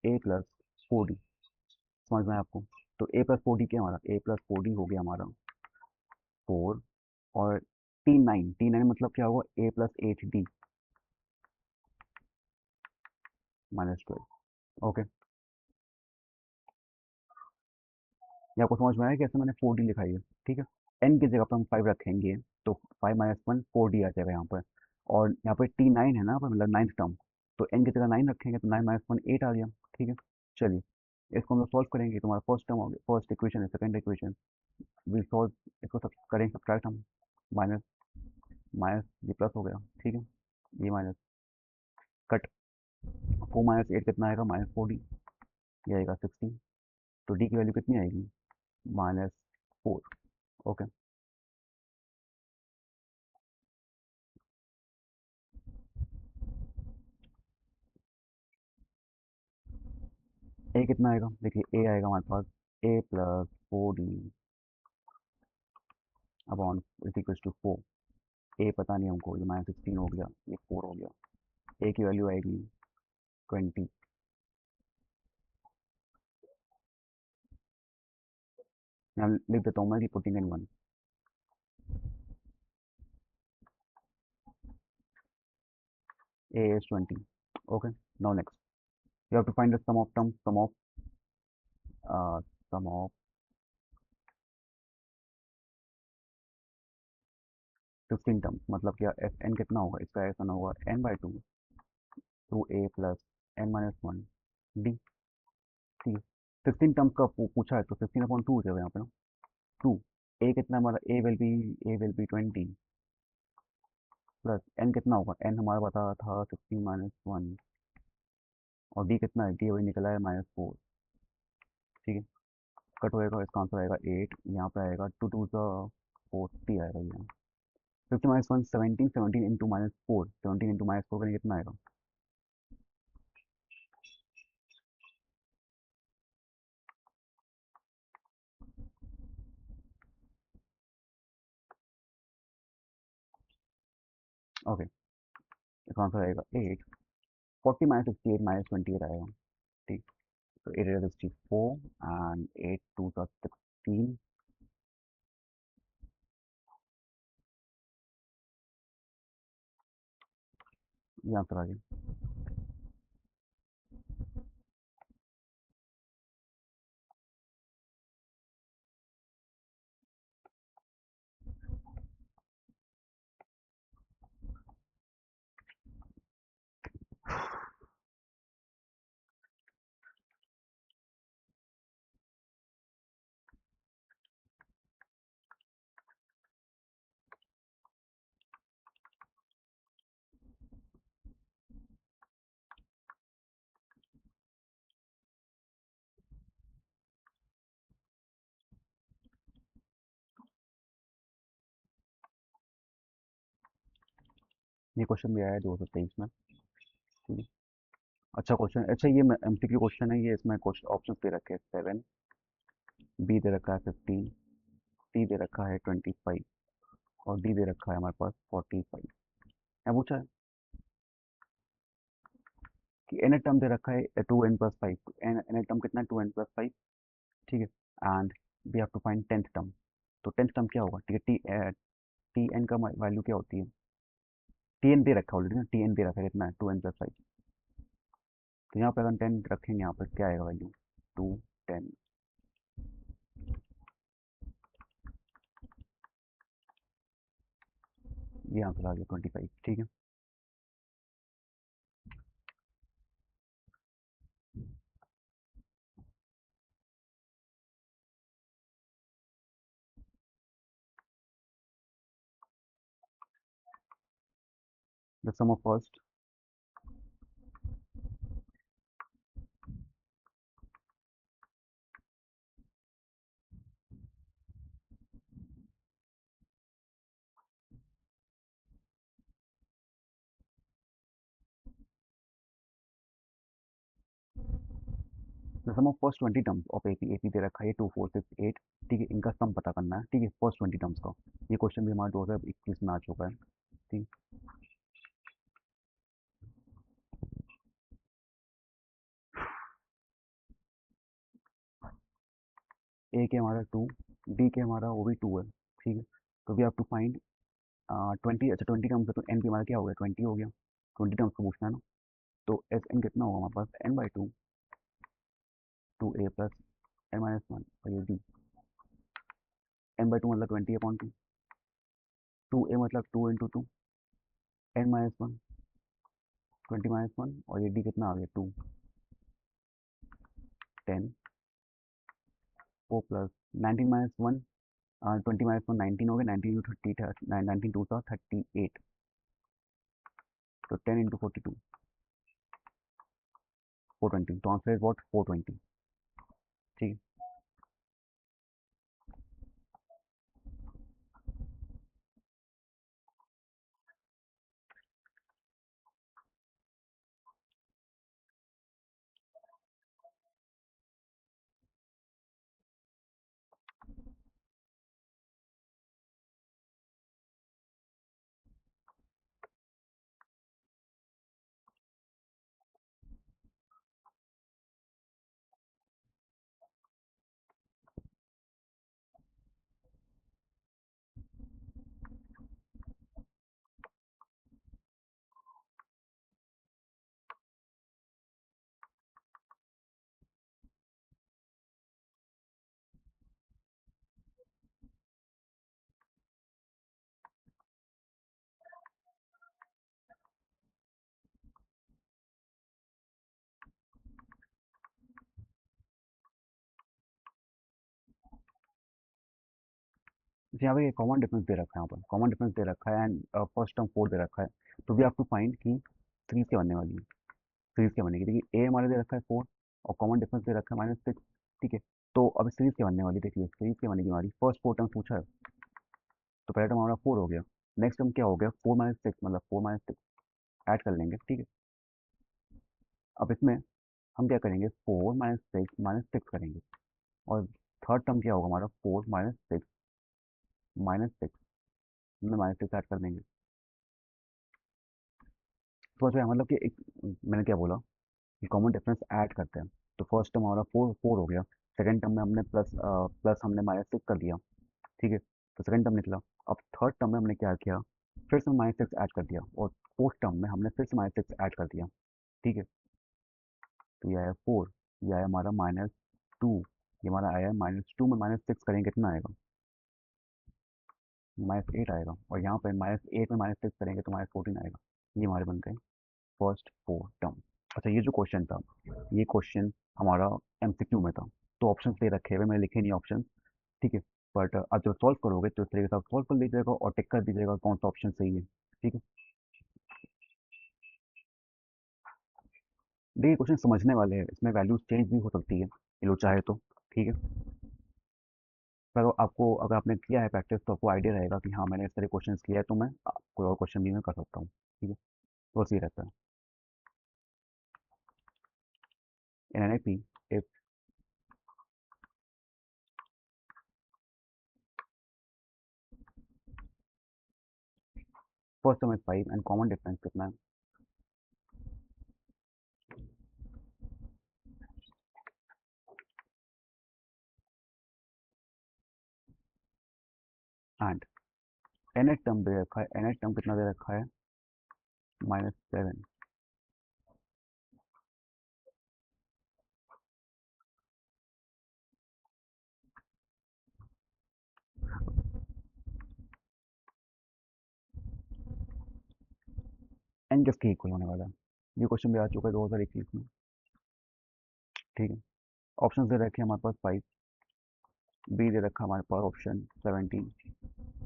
A प्लस 4d। समझ में आया आपको। तो A प्लस 4d क्या हमारा, A प्लस 4d हो गया हमारा 4। और T9 मतलब क्या होगा, A प्लस 8d -12। ओके, ये आपको समझ में आया कैसे मैंने 4d लिखाई है। ठीक है। n की जगह पर हम 5 रखेंगे, तो 5-1 4d आ जाएगा यहाँ पर। और यहाँ पर T9 है ना पर मतलब नाइन्थ टर्म, तो n की जगह 9 रखेंगे तो 9-1 8 आ गया। ठीक है। चलिए, इसको हम लोग सॉल्व करेंगे, तुम्हारा फर्स्ट टर्म हो गया, फर्स्ट इक्वेशन है, सेकंड इक्वेशन विल सॉल्व। इसको सब करेंगे सब्ट्रैक्ट हम, माइनस माइनस ये प्लस हो गया। ठीक है, ये माइनस कट, 4-8 कितना आएगा, -4d, ये आएगा 16। तो डी की वैल्यू कितनी आएगी, -4। ओके। ए कितना आएगा, देखिए ए आएगा हमारे पास A plus 4d upon is equal to 4। A पता नहीं हमको, ये -16 हो गया, ये 4 हो गया। ए की वैल्यू आएगी 20। मैं लिख देता हूँ मैं कि putting in 1। A is 20। Okay, now next you have to find the sum of terms, sum of 15 terms, मतलब क्या एफ एन कितना होगा, इसका ऐसा होगा n/2 2a plus n-1 D. ठीक है। 16 टर्म्स का पूछा है तो 16/2 हो जाएगा यहाँ पे ना, 2। ए कितना हमारा, ए विल बी 20 प्लस एन कितना होगा, एन हमारा बता था 16-1, और डी कितना है, डी वही निकला है -4। ठीक है। कट होएगा, इसका आंसर आएगा 8, यहाँ पे आएगा 2 2 40 आएगा यहाँ। 50-1 17, 17 इंटू -4, 17 इंटू -4 करेंगे कितना आएगा। ओके, इसका आंसर आएगा 8। 40 -68 -28 आएगा। ठीक। तो 8 is 64 and 8 2 are 16 ये आंसर आ गया। ये क्वेश्चन भी आया है 2023 में। ठीक है। अच्छा क्वेश्चन, अच्छा ये एमसीक्यू क्वेश्चन है ये, इसमें क्वेश्चन ऑप्शन दे रखे हैं 7, बी दे रखा है 15, सी दे रखा है 25 और डी दे रखा है हमारे पास 45। मैं पूछा है कि एन टर्म दे रखा है 2n+5, एन टर्म कितना है 2n+5। ठीक है। And we have to find tenth term. तो टेंथ टर्म क्या होगा? ठीक है, टी एन का वैल्यू क्या होती है? टी एन दे रखा है ऑलरेडी ना, टी एन दे रखा है कितना है 2n+5। तो यहाँ पे अगर 10 रखेंगे यहाँ पर क्या आएगा वैल्यू? 2 10। ये आंसर आ गया 25। ठीक है। The sum of first, the sum of first 20 terms of AP, AP दे रखा है 2 4 6 8। ठीक है, इनका सम पता करना है। ठीक है, फर्स्ट 20 टर्म्स का। ये क्वेश्चन भी हमारा 2021 में आ चुका है। ठीक। ए के हमारा 2, डी के हमारा वो भी 2 है। ठीक है। तो वी हैव टू फाइंड 20। अच्छा 20 टर्म्स है तो एन भी हमारा क्या हो गया? 20 हो गया। 20 टर्म्स को पूछना है ना। तो एस एन कितना होगा हमारे पास? n/2, 2a+n-1 और ये डी। n/2 मतलब 20/2, 2a मतलब 2 × 2, n-1, 20-1 और ये डी कितना आ गया? 2 10 ओ प्लस 19-1, 20-1 19 हो गया, 19 × 30 19 2 था 38। तो 10 × 42 420। तो आंसर इज व्हाट? 420। ठीक है। तो यहाँ पे कॉमन डिफरेंस दे रखा है, यहाँ पर कॉमन डिफरेंस दे रखा है एंड फर्स्ट टर्म 4 दे रखा है। तो वी हैव टू फाइंड कि सीरीज क्या बनने वाली है। सीरीज क्या बनेगी? देखिए ए हमारे दे रखा है 4 और कॉमन डिफरेंस दे रखा है -6। ठीक है। तो अब सीरीज क्या बनने वाली? देखिए सीरीज क्या बनेगी हमारी, फर्स्ट 4 टर्म पूछा है तो पहला टर्म हमारा 4 हो गया। नेक्स्ट टर्म क्या हो गया? 4-6 मतलब 4-6 ऐड कर लेंगे। ठीक है। अब इसमें हम क्या करेंगे? 4-6 करेंगे और थर्ड टर्म क्या होगा हमारा? 4-6 में -6 ऐड कर देंगे। समझ में आया? मतलब कि एक, मैंने क्या बोला कि कॉमन डिफरेंस ऐड करते हैं। तो फर्स्ट टर्म हमारा 4 हो गया, सेकंड टर्म में हमने प्लस प्लस हमने -6 कर दिया। ठीक है। तो सेकंड टर्म निकला। अब थर्ड टर्म में हमने क्या किया? फिर से माइनस सिक्स ऐड कर दिया और फोर्थ टर्म में हमने फिर से माइनस सिक्स ऐड कर दिया। ठीक है, तो ये आया फोर, ये आया हमारा माइनस टू, ये हमारा आया माइनस टू में माइनस सिक्स करेंगे कितना आएगा, माइनस एट आएगा। और यहाँ पर माइनस एट में माइनस सिक्स करेंगे तो माइनस फोर्टीन आएगा। ये हमारे बन गए फर्स्ट फोर टर्म। अच्छा, ये जो क्वेश्चन था, ये क्वेश्चन हमारा एमसीक्यू में था, तो ऑप्शन दे रखे हुए मैंने लिखे नहीं ऑप्शन। ठीक है, बट आप जब सॉल्व करोगे तो इस तरीके से आप सॉल्व कर लीजिएगा और टिक कर दीजिएगा कौन सा ऑप्शन सही है। ठीक है, देखिए क्वेश्चन समझने वाले हैं, इसमें वैल्यूज चेंज भी हो सकती है ये लोग चाहे तो। ठीक है, पर अगर आपने किया है प्रैक्टिस तो आपको आइडिया रहेगा कि हाँ मैंने इस तरह क्वेश्चन किया है, तो मैं कोई और क्वेश्चन भी मैं कर सकता हूँ। ठीक है, तो बस ये रहता है। In an I P, if first term is five and common difference कितना है, एंड एन एच टर्म दे रखा है, एन एच टर्म कितना दे रखा है, माइनस सेवन। एन किसके इक्वल होने वाला है, ये क्वेश्चन भी आ चुका है 2021 में। ठीक है, ऑप्शन दे रखे हैं हमारे पास फाइव, बी दे रखा है हमारे पास ऑप्शन 17,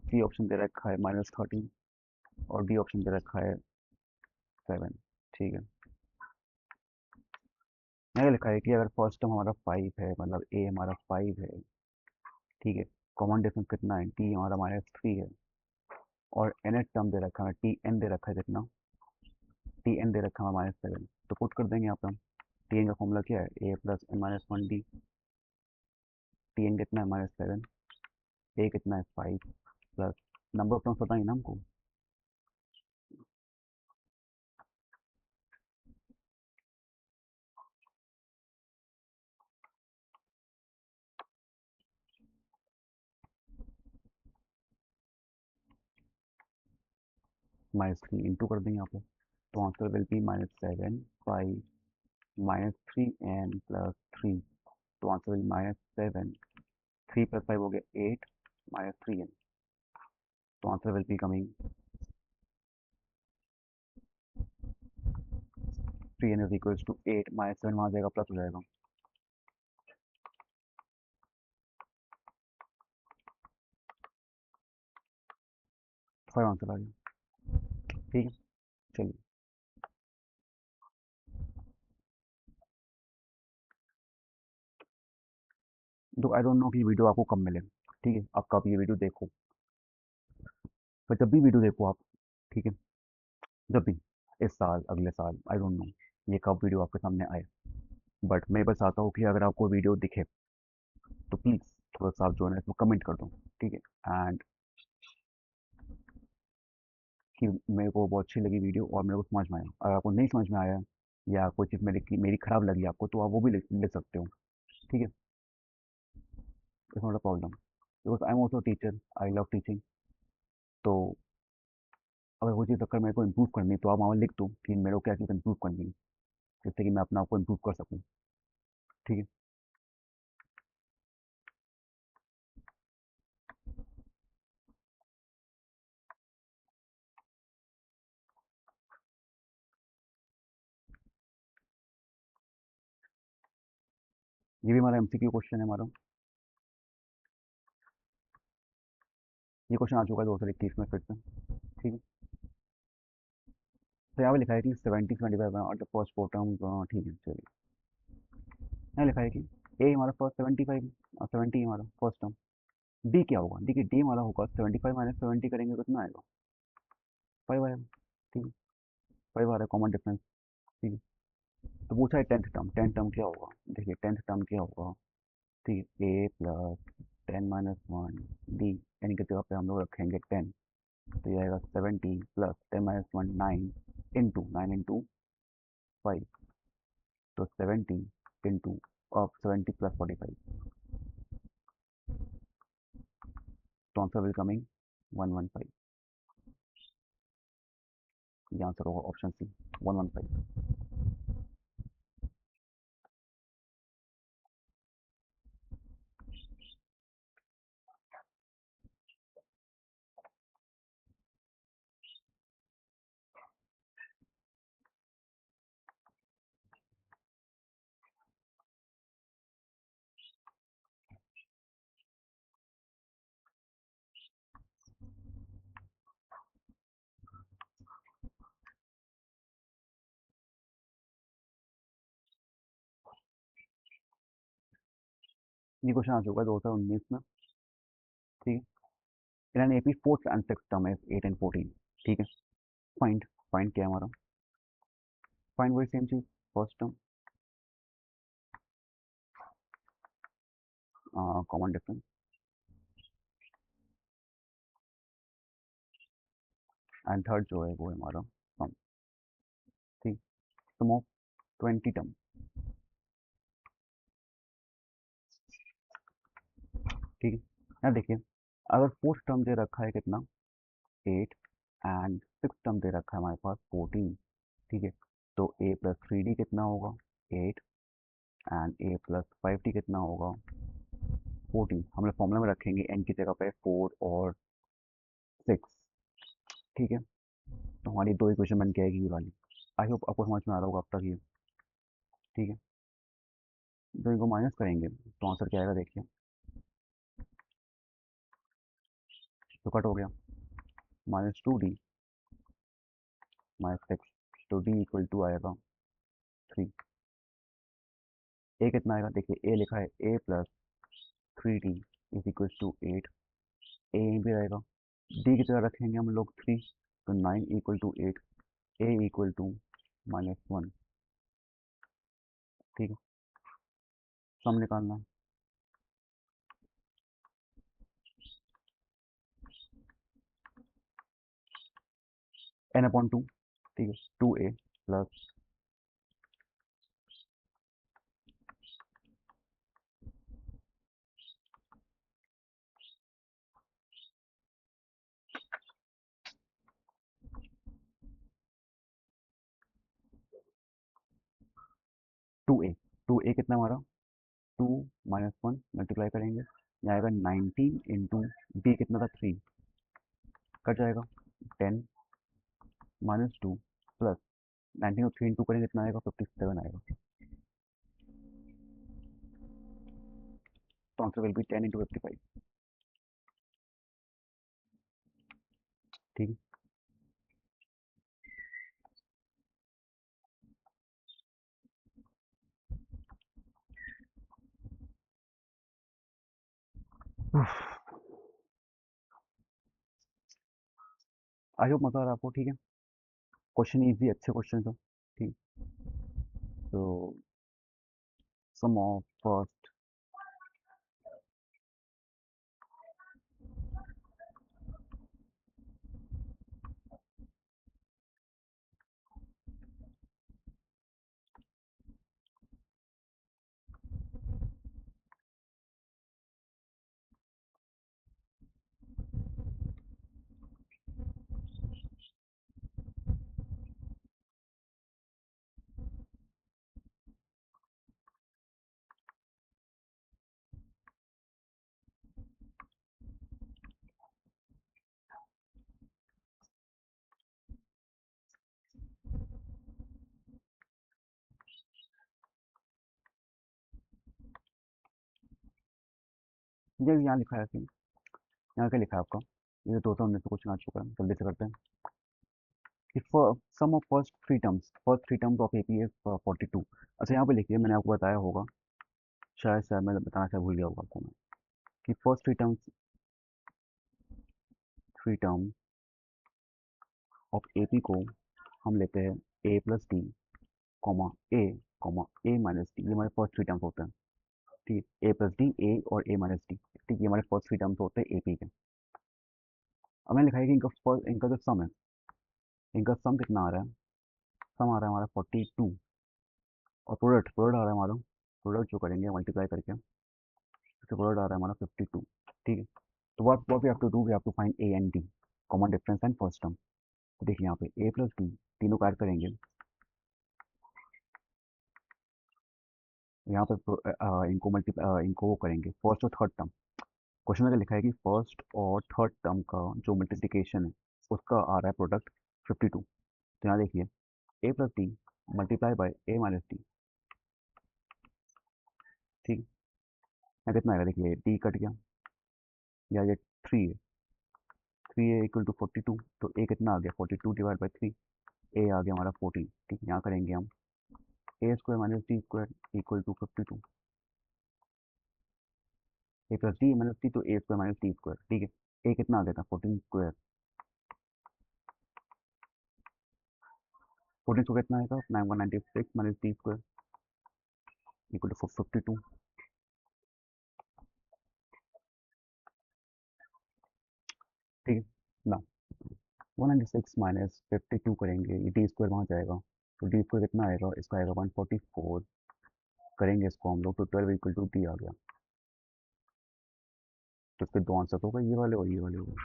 सी ऑप्शन दे रखा है माइनस 13 और डी ऑप्शन दे रखा है 7। ठीक है, मैंने लिखा है कि अगर फर्स्ट टर्म हमारा 5 है, मतलब ए हमारा 5 है। ठीक है, कॉमन डिफरेंस कितना है, टी हमारा -3 है, और एन एच टर्म दे रखा है, टी एन दे रखा है कितना, टी एन दे रखा है -7। तो पुट कर देंगे यहाँ पे हम। टी एन का फॉर्मूला क्या है, A plus N minus one D. T N कितना है -7, ए कितना है 5, प्लस नंबर ऑफ टर्म्स पता ही ना हमको, -3 इंटू कर देंगे यहाँ पे। तो answer will be -7, 5, -3 N plus 3। तो आंसर विल -7, 3 प्लस 5 हो गया 8, -3 एन। तो answer will be coming 3 N is equals to 8, -7 वहाँ आ जाएगा, प्लस हो जाएगा। 5 आंसर आ गया। ठीक है, चलिए। तो आई डोंट नो कि वीडियो आपको कब मिले। ठीक है, आप कब ये वीडियो देखो, पर जब भी वीडियो देखो आप, ठीक है, जब भी, इस साल अगले साल आई डोंट नो ये कब वीडियो आपके सामने आए, बट मैं बस चाहता हूँ कि अगर आपको वीडियो दिखे तो प्लीज़ थोड़ा सा आप जो है ना इसमें कमेंट कर दो। ठीक है, एंड कि मेरे को बहुत अच्छी लगी वीडियो और मेरे को समझ में आया। अगर आपको नहीं समझ में आया या कोई चीज़ मेरी खराब लगी आपको, तो आप वो भी लिख लिख सकते हो। ठीक है, it's not a problem, because I am also teacher, I love teaching. तो अगर वो चीज़ अगर मेरे को इम्प्रूव करनी है तो आप वहाँ लिख दो कि मेरे को क्या चीज़ इम्प्रूव करनी है, जिससे कि मैं अपने आप को इम्प्रूव कर सकूँ। ठीक है, ये भी हमारा एमसीक्यू क्वेश्चन है हमारा। ये क्वेश्चन आ चुका है 2021 में फिर से। ठीक है, तो यहाँ पे लिखा है कि 70-25 और द फर्स्ट फोर टर्म। ठीक है, चलिए। यहाँ लिखा है कि ए हमारा फर्स्ट 75 और 70 हमारा फर्स्ट टर्म। डी क्या होगा, डी की डी हमारा होगा 75 माइनस 70 करेंगे तो कितना आएगा, 5 आएगा। ठीक है, 5 आ रहा है कॉमन डिफरेंस। ठीक है, तो पूछा है टेंथ टर्म, टेंथ टर्म क्या होगा, देखिए टेंथ टर्म क्या होगा। ठीक है, ए प्लस 10 - 1 डी, यानी कि जगह पे हम लोग रखेंगे 10, तो ये आएगा 70 प्लस 10 - 1 9 इंटू 9 × 5, तो 70 इंटू ऑफ 70 प्लस 45, तो आंसर विल कमिंग 115। ये आंसर होगा ऑप्शन सी 115। ये क्वेश्चन आ चुका है 2019 में। ठीक है, in AP fourth and six term है 8 एंड 14। ठीक है, फाइंड फाइंड क्या है हमारा? फाइंड वही सेम चीज, first term, common difference, and third जो है वो है हमारा सम। ठीक, सम ऑफ 20 टर्म। ठीक है, यहाँ देखिए, अगर फोर्थ टर्म दे रखा है कितना, 8, एंड सिक्स टर्म दे रखा है हमारे पास 14। ठीक है, तो ए प्लस थ्री डी कितना होगा, 8, and A plus five D कितना होगा, 14। हम लोग फॉर्मूला में रखेंगे एन की जगह पे 4 और 6। ठीक है, तो हमारी दो इक्वेशन बन के आएगी ये वाली। आई होप आपको समझ में आ रहा होगा अब तक ये। ठीक है, तो इनको माइनस करेंगे तो आंसर क्या आएगा देखिए, तो कट हो गया, -2d -6, तो d इक्वल टू आएगा 3। ए कितना आएगा देखिए, ए लिखा है A plus three D is equal to 8, A यहीं भी रहेगा, डी की जगह रखेंगे हम लोग 3, तो 9 equal to 8, A equal to -1। ठीक है, सम निकालना है, n/2। ठीक है, 2a प्लस 2a, 2a कितना हमारा, 2 -1 मल्टीप्लाई करेंगे, यहाँ आएगा 19 इंटू डी कितना था 3, कट जाएगा, 10 -2 प्लस 19 और 3 इंटू करेंगे कितना आएगा, 57 आएगा। तो आंसर विल बी 10 इंटू 55। ठीक है, आई होप मजा आ रहा है आपको। ठीक है, क्वेश्चन इजी, अच्छे क्वेश्चन था। ठीक, तो सम ऑफ फर्स्ट, ये यहाँ लिखा है फिर, यहाँ क्या लिखा है आपका, ये 2019 में क्वेश्चन आ चुका है, जल्दी से करते हैं। कि sum of first three terms of AP is 42। अच्छा यहाँ पे लिखिए, मैंने आपको बताया होगा, शायद मैं बताना शायद भूल गया होगा आपको मैं, कि first three term of AP को हम लेते हैं ए प्लस डी, कॉमा ए, कॉमा ए माइनस डी, ये हमारे फर्स्ट थ्री टर्म्स होते हैं। ठीक है, ए प्लस डी, ए और ए माइनस डी। ठीक है, ये हमारे फर्स्ट थ्री टर्म्स होते हैं एपी के। अब मैंने लिखा है कि इनका जो सम है, इनका सम कितना आ रहा है, सम आ रहा है हमारा 42, और प्रोडक्ट प्रोडक्ट आ रहा है हमारा, प्रोडक्ट जो करेंगे मल्टीप्लाई करके, तो प्रोडक्ट आ रहा है हमारा 52। ठीक है, तो what what we have to do, we have to find A and D, common difference and first term. तो देखिए यहाँ पे ए प्लस बी तीनों को ऐड करेंगे। यहाँ पे इनको वो करेंगे फर्स्ट और थर्ड टर्म। क्वेश्चन में क्या लिखा है कि फर्स्ट और थर्ड टर्म का जो मल्टीप्लिकेशन है उसका आ रहा है प्रोडक्ट 52। तो यहाँ देखिए A plus D multiply by A minus D. ठीक है। यहाँ कितना आएगा देखिए डी कट गया, या ये थ्री है। थ्री ए इक्वल टू 42, तो ए कितना आ गया 42 डिवाइड बाई थ्री। ए आ गया हमारा 14। ठीक है, यहाँ करेंगे हम A square minus D square equal to 52। A plus D minus D तो A square minus D square. ठीक है, ए कितना आ गया था 14 स्क्वायर। 14 स्क्वायर कितना आएगा 9196 minus D square equal to 52। ठीक है ना, 196 माइनस 52 करेंगे, ये डी स्क्वायर वहाँ जाएगा, तो डी स्क्वायर कितना आएगा, इसका आएगा 144। करेंगे इसको हम लोग तो 12 इक्वल टू डी आ गया। तो इसके दो आंसर होगा, ये वाले और ये वाले होगा।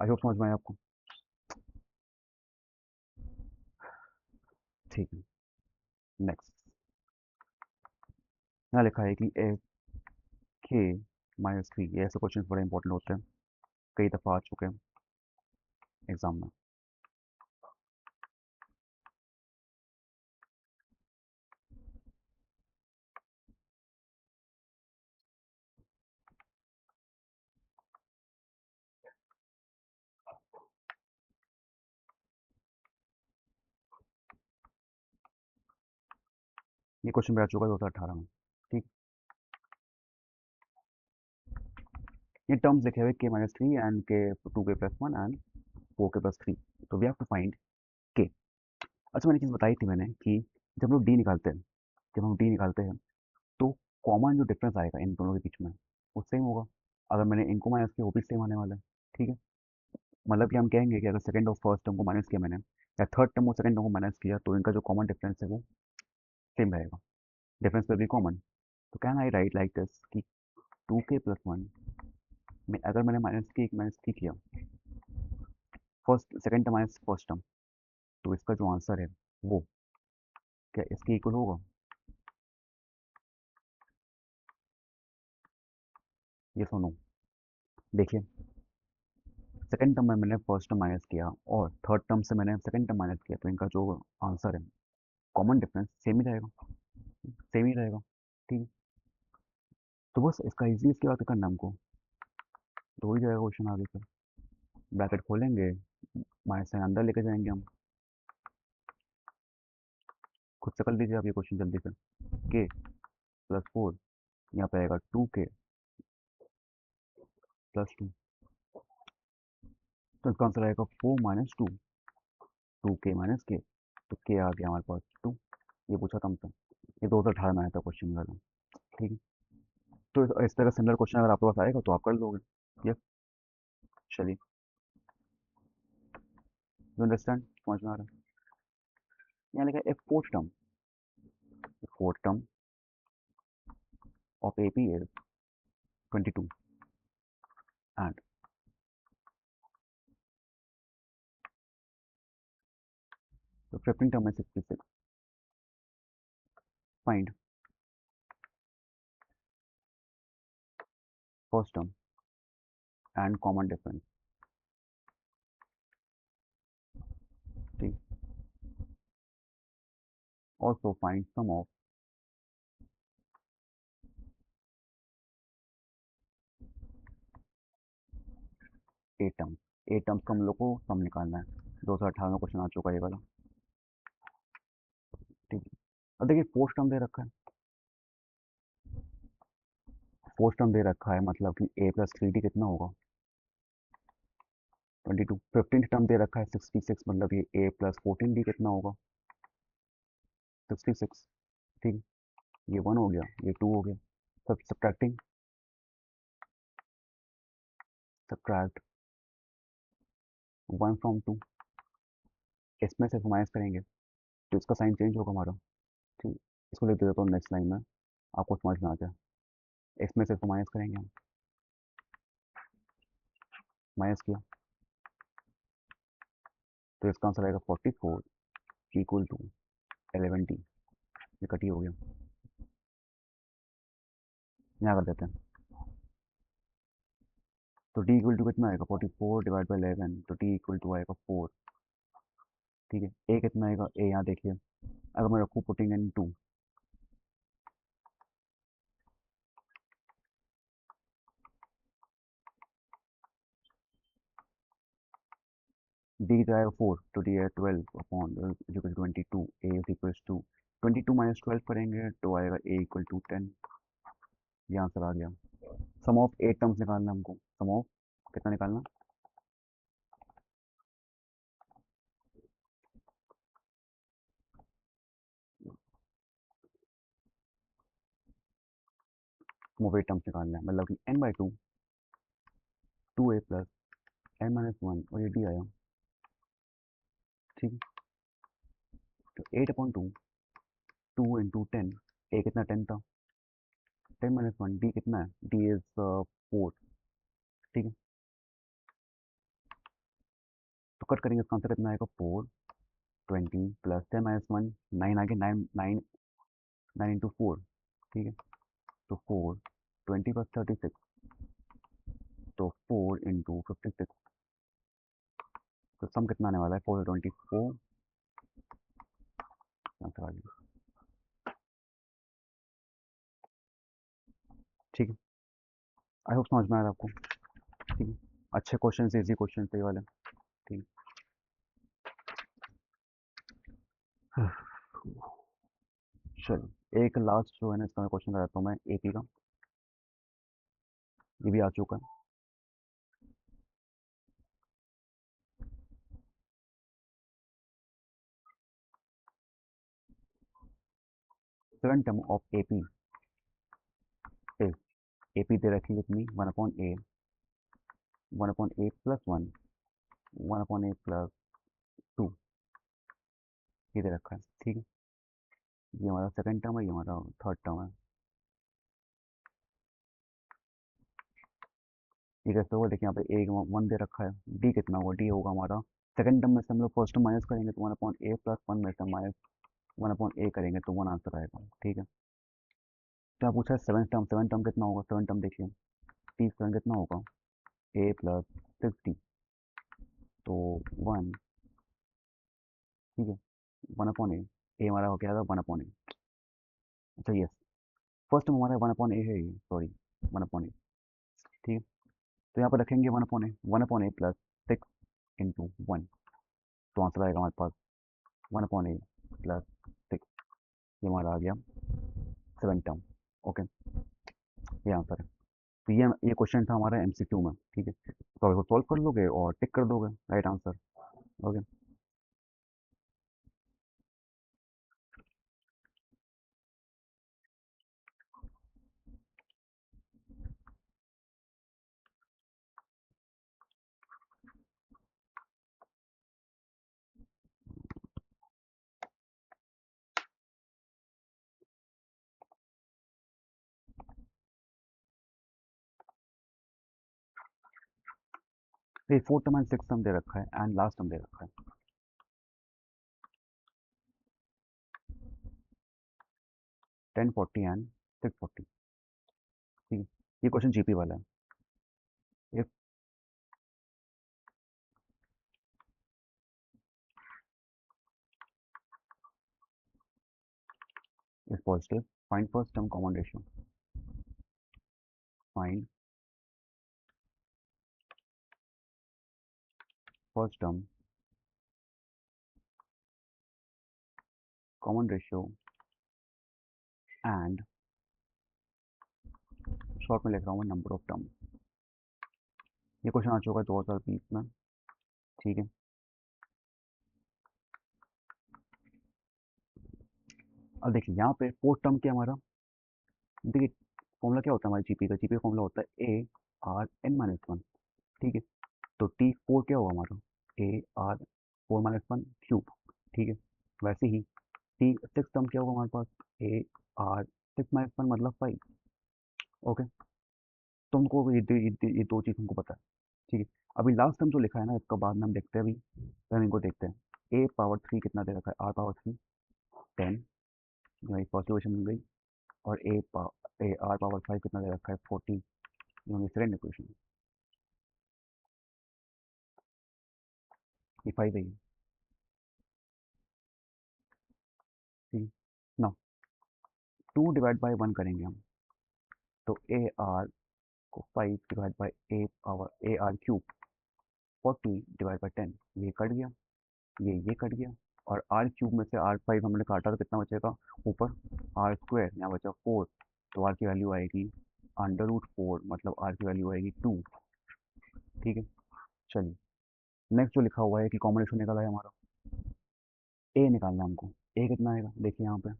आई होप समझ में आया आपको। ठीक है, नेक्स्ट। यहाँ लिखा है कि ए के माइनस थ्री, ये ऐसे क्वेश्चन बड़े इंपॉर्टेंट होते हैं, कई दफ़ा आ चुके हैं एग्जाम में। ये क्वेश्चन भी आ चुका है 2018 में। ठीक, ये टर्म्स लिखे हुए के माइनस थ्री एंड के टू के प्लस वन एंड फोर के प्लस थ्री। तो वी हैव टू फाइंड के। अच्छा, मैंने चीज़ बताई थी मैंने कि जब हम लोग डी निकालते हैं, जब हम डी निकालते हैं तो कॉमन जो डिफरेंस आएगा इन दोनों के बीच में वो सेम होगा। अगर मैंने इनको माइनस किया वो भी सेम आने वाला है। ठीक है, मतलब कि हम कहेंगे कि अगर सेकंड और फर्स्ट टर्म को माइनस किया मैंने, या थर्ड टर्म और सेकंड टर्म को माइनस किया, तो इनका जो कॉमन डिफरेंस है वो सेम रहेगा। Difference will be common. तो can I write like this कि टू के प्लस वन में अगर मैंने माइनस थ्री किया, first second term minus first term, तो इसका जो आंसर है वो क्या इसके इक्वल होगा? ये सुनो, देखिए सेकंड टर्म में मैंने फर्स्ट टर्म माइनस किया और थर्ड टर्म से मैंने सेकंड टर्म माइनस किया, तो इनका जो आंसर है कॉमन डिफरेंस सेम ही रहेगा, सेम ही रहेगा। ठीक है, तो बस इसका इजी इसके बाद करना हमको, तो हो ही जाएगा क्वेश्चन आगे से। ब्रैकेट खोलेंगे, माइनस साइन अंदर लेके जाएंगे हम। खुद से कर लीजिए आप ये क्वेश्चन जल्दी से। के प्लस फोर, यहाँ पे आएगा टू के प्लस टू, तो इसका आंसर आएगा फोर माइनस टू, टू के माइनस के, तो के आ गया हमारे पास टू। ये पूछा था हमसे, ये 2018 में आया था क्वेश्चन वाला। ठीक है, तो इस तरह सिमिलर क्वेश्चन अगर आपके पास आएगा तो आप कर लोगे। यस, चलिए, यू अंडरस्टैंड, समझ में आ रहा है। यहाँ लिखा है fourth term of A P is 22 and the fifteen term is 66। Find first term and common difference. ठीक, also find sum of eight terms. Eight terms का हम लोग को सम निकालना है। 2018 में क्वेश्चन आ चुका है ये वाला। ठीक है, अब देखिए फोर्थ टर्म दे रखा है, फोर्थ टर्म दे रखा है मतलब कि ए प्लस थ्री डी कितना होगा 22। फिफ्टीन टर्म दे रखा है 66, मतलब ये ए प्लस फोर्टीन डी कितना होगा 66। ठीक है, ये वन हो गया, ये टू हो गया। सब subtracting, subtract one from two, इसमें से माइनस करेंगे तो इसका साइन चेंज होगा हमारा। ठीक, इसको लिख देता हूँ नेक्स्ट लाइन में, आपको समझ में आ जाए। इसमें से माइनस करेंगे हम, माइनस किया तो इसका आंसर आएगा 44 इक्वल टू 11 टी। ये कटी हो गया, यहाँ कर देते हैं। तो टी इक्वल टू कितना आएगा, 44 डिवाइड बाई 11, तो टी इक्वल टू आएगा 4। ठीक है, ए कितना आएगा, ए यहाँ देखिए, अगर मैं रखूँ पुटिंग इन 2, बी जाएगा 4, तो डी है 12 upon equal 22, A is equal to 22 minus 12 करेंगे तो आएगा ए इक्वल टू 10। ये आंसर आ गया। सम ऑफ 8 टर्म्स निकालना है हमको, सम ऑफ कितना निकालना, सम ऑफ 8 टर्म्स निकालना है, मतलब कि n by two, 2a plus n minus one, और ये डी आया। ठीक है, तो 8 अपॉन टू, 2 इंटू 10, ए कितना 10 था, 10 माइनस 1, डी कितना है, डी इज 4। ठीक है, तो कट करेंगे, इसका आंसर कितना आएगा, 4, 20 प्लस 10 माइनस 1, 9 आगे, 9 9 9 इंटू 4। ठीक है, तो 4, 20 प्लस 36, तो 4 इंटू 56, तो सम कितना आने वाला है, 4 24, आंसर आ गया। ठीक है, आई होप समझ में आ रहा है आपको। ठीक है, अच्छे क्वेश्चन, इजी क्वेश्चन ये वाले। ठीक है, चलो एक लास्ट जो है ना, इसका क्वेश्चन कराता हूँ मैं, एपी का, ये भी आ चुका है। Seven term of AP is, AP दे रखी है कितनी, 1/a, 1/a plus 1, 1/a plus 2, ये दे रखा है। ठीक है, ये हमारा सेकंड टर्म है, ये हमारा थर्ड टर्म है। ये कैसे होगा, देखिए यहाँ पे ए 1 दे रखा है, डी कितना होगा, डी होगा हमारा, सेकंड टर्म में से हम लोग फर्स्ट टर्म माइनस करेंगे तो 1/a प्लस 1 में से माइनस 1/a करेंगे तो 1 आंसर आएगा। ठीक है, तो आप पूछा है सेवन टर्म, सेवन टर्म कितना होगा, सेवन टर्म देखिए, टी सेवन कितना होगा, ए प्लस 60, तो 1। ठीक है, 1/a, ए हमारा हो गया था 1/a। अच्छा यस, फर्स्ट में हमारा 1/a है ये, सॉरी, 1/a। ठीक है, तो यहाँ पर रखेंगे 1/a प्लस 6 इंटू 1, तो आंसर आएगा हमारे पास 1/a प्लस 6, ये हमारा आ गया सेवन टर्म। ओके, ये आंसर है। तो ये क्वेश्चन था हमारा एमसीक्यू में। ठीक है, तो इसको सॉल्व कर लोगे और टिक कर दोगे राइट आंसर। ओके, ये fourth term and six term दे रखा है एंड लास्ट टर्म दे रखा है, 1040 एंड 640। ठीक है, ये क्वेश्चन जीपी वाला है। If is positive, find first term common ratio, find first term common ratio and, short में लिख रहा हूँ मैं, नंबर ऑफ टर्म। ये क्वेश्चन आ चुका है 2020 में। ठीक है, अब देखिए यहाँ पे फोर्थ टर्म क्या हमारा, देखिए फॉर्मूला क्या होता है हमारे जीपी का, जीपी का फॉर्मूला होता है A R N minus one. ठीक है, तो टी फोर क्या होगा हमारा, ए आर 4 - 1 क्यूब। ठीक है, वैसे ही टी सिक्स टर्म क्या होगा हमारे पास, ए आर 6 - 1 मतलब 5। ओके, तो हमको ये दो चीज़ हमको पता है। ठीक है, अभी लास्ट टाइम जो लिखा है ना, इसका बाद में हम देखते हैं। अभी तो हम इनको देखते हैं। ए पावर थ्री कितना दे रखा है, आर पावर थ्री 10, हमारी फर्स्ट इक्वेशन मिल गई। और ए आर पावर फाइव कितना दे रखा है, 40, ये हमारी सेकंड इक्वेशन। ये फाइव है ये, ठीक। ना, टू डिवाइड बाई वन करेंगे हम, तो ए आर को five divide by A R cube 40 divide by 10, ये कट गया, ये कट गया। और आर क्यूब में से आर फाइव हमने काटा तो कितना बचेगा ऊपर, आर स्क्वायर, यहाँ बचा फोर। तो आर की वैल्यू आएगी अंडर रूट फोर, मतलब आर की वैल्यू आएगी टू। ठीक है, चलिए। नेक्स्ट जो लिखा हुआ है कि कॉम्बिनेशन निकाला है हमारा, ए निकालना है हमको। ए कितना आएगा, देखिए यहाँ पे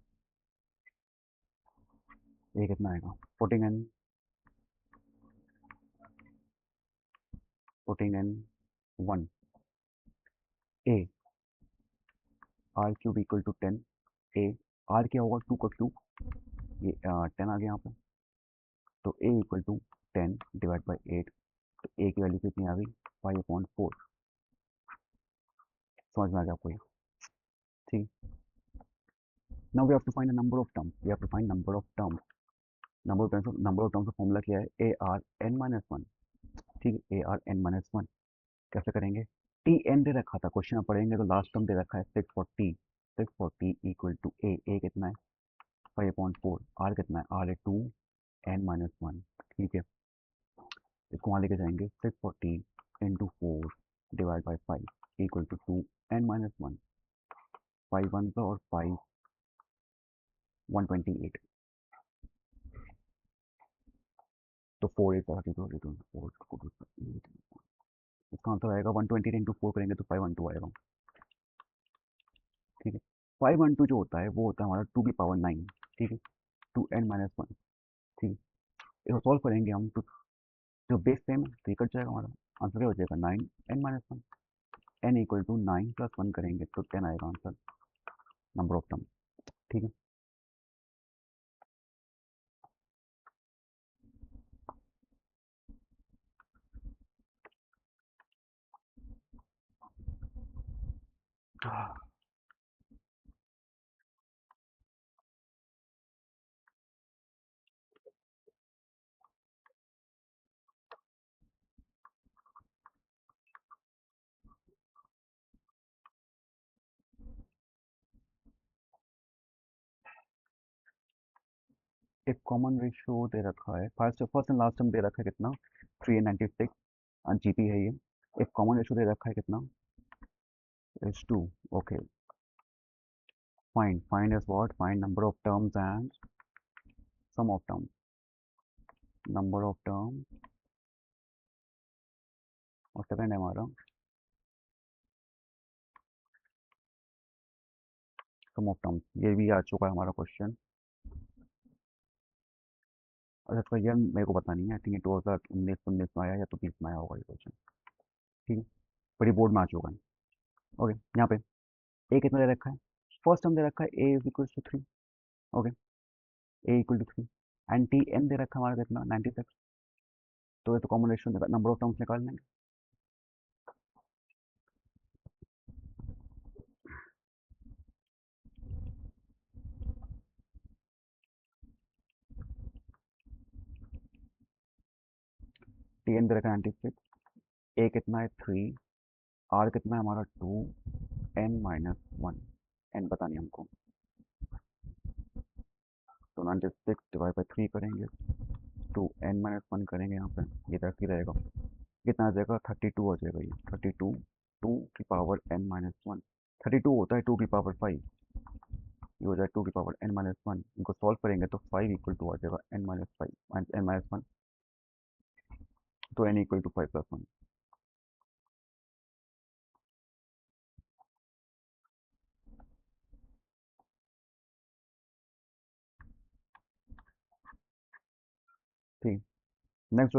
ए कितना आएगा, putting N one, A R cube equal to 10, A R क्या होगा, टू का क्यूब, ये 10 आ गया यहाँ पे। तो ए इक्वल टू 10 डिवाइड बाई 8, तो ए की वैल्यू कितनी आ गई, 5/4। समझ में आ गया आपको ये, ठीक। Now we have to find the number of terms, we have to find number of terms. Number of terms का फॉर्मूला क्या है, A R N minus one. ठीक है, A R N minus one कैसे करेंगे, टी एन दे रखा था क्वेश्चन में पढ़ेंगे, तो लास्ट टर्म दे रखा है 640, 640 इक्वल टू ए कितना है 5/4, आर कितना है, आर है टू, एन माइनस वन। ठीक है, इसको वहाँ लेके जाएंगे, 640 into four divide by five equal to two, N minus one, five one और फाइव, 128। तो फोर एट फोर, इसका आंसर आएगा 128 इंटू फोर करेंगे तो 512 आएगा। ठीक है, 512 जो होता है वो होता है हमारा टू की पावर नाइन। ठीक है, टू एन माइनस वन। ठीक है, इसको सॉल्व करेंगे हम तो जो बेस सेम है तो ये कट जाएगा, हमारा आंसर क्या हो जाएगा, nine N minus one. N equal to nine plus one करेंगे तो 10 आएगा आंसर, नंबर ऑफ टर्म। ठीक है, एक कॉमन रेशियो दे रखा है, first first and last term दे रखा है कितना, 396, जीपी है ये। एक कॉमन रेशियो दे रखा है कितना, is two. Okay, find is what, find number of terms and sum of terms, number of term, और सेकंड है हमारा सम ऑफ टर्म्स। ये भी आ चुका है हमारा क्वेश्चन। अच्छा, इसका ईयर मेरे को पता नहीं है, आई थिंक 2019 में आया या तो 20 में आया होगा ये क्वेश्चन। ठीक है, बड़ी बोर्ड में आ चुका है। ओके, यहाँ पे ए कितना दे रखा है, फर्स्ट टर्म दे रखा है A is equal to three. Okay, A equal to three, and T N दे रखा है हमारा कितना, 96। तो ये तो कॉम्बिनेशन नंबर ऑफ टर्म्स निकाल लेंगे। टी एन दे रखा है 96, ए कितना है थ्री, आर कितना है हमारा two, N minus one, N पता नहीं हमको। तो 96 डिवाइड बाई थ्री करेंगे, टू एन माइनस वन करेंगे यहाँ पे, ये तक ही रहेगा, कितना आ जाएगा, 32 हो जाएगा ये, 32, टू की पावर एन माइनस वन। 32 होता है टू की पावर फाइव, ये हो जाए टू की पावर एन माइनस वन। इनको सॉल्व करेंगे तो फाइव इक्वल टू आ जाएगा N minus five, N minus one, तो N equal to five plus one. ठीक, नेक्स्ट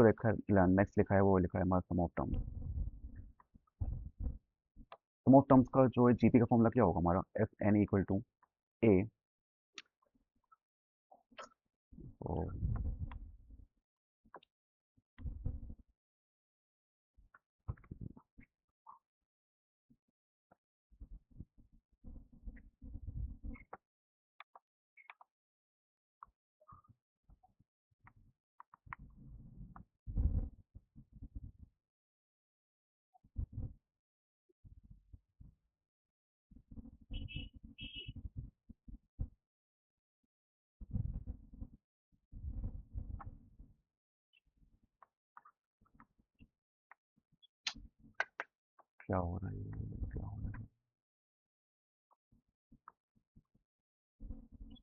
लिखा है वो लिखा है हमारा sum of terms. Sum of terms का जो है जीपी का फॉर्मूला क्या होगा हमारा, F N equal to A, क्या हो रहा है ये? क्या हो रहा है?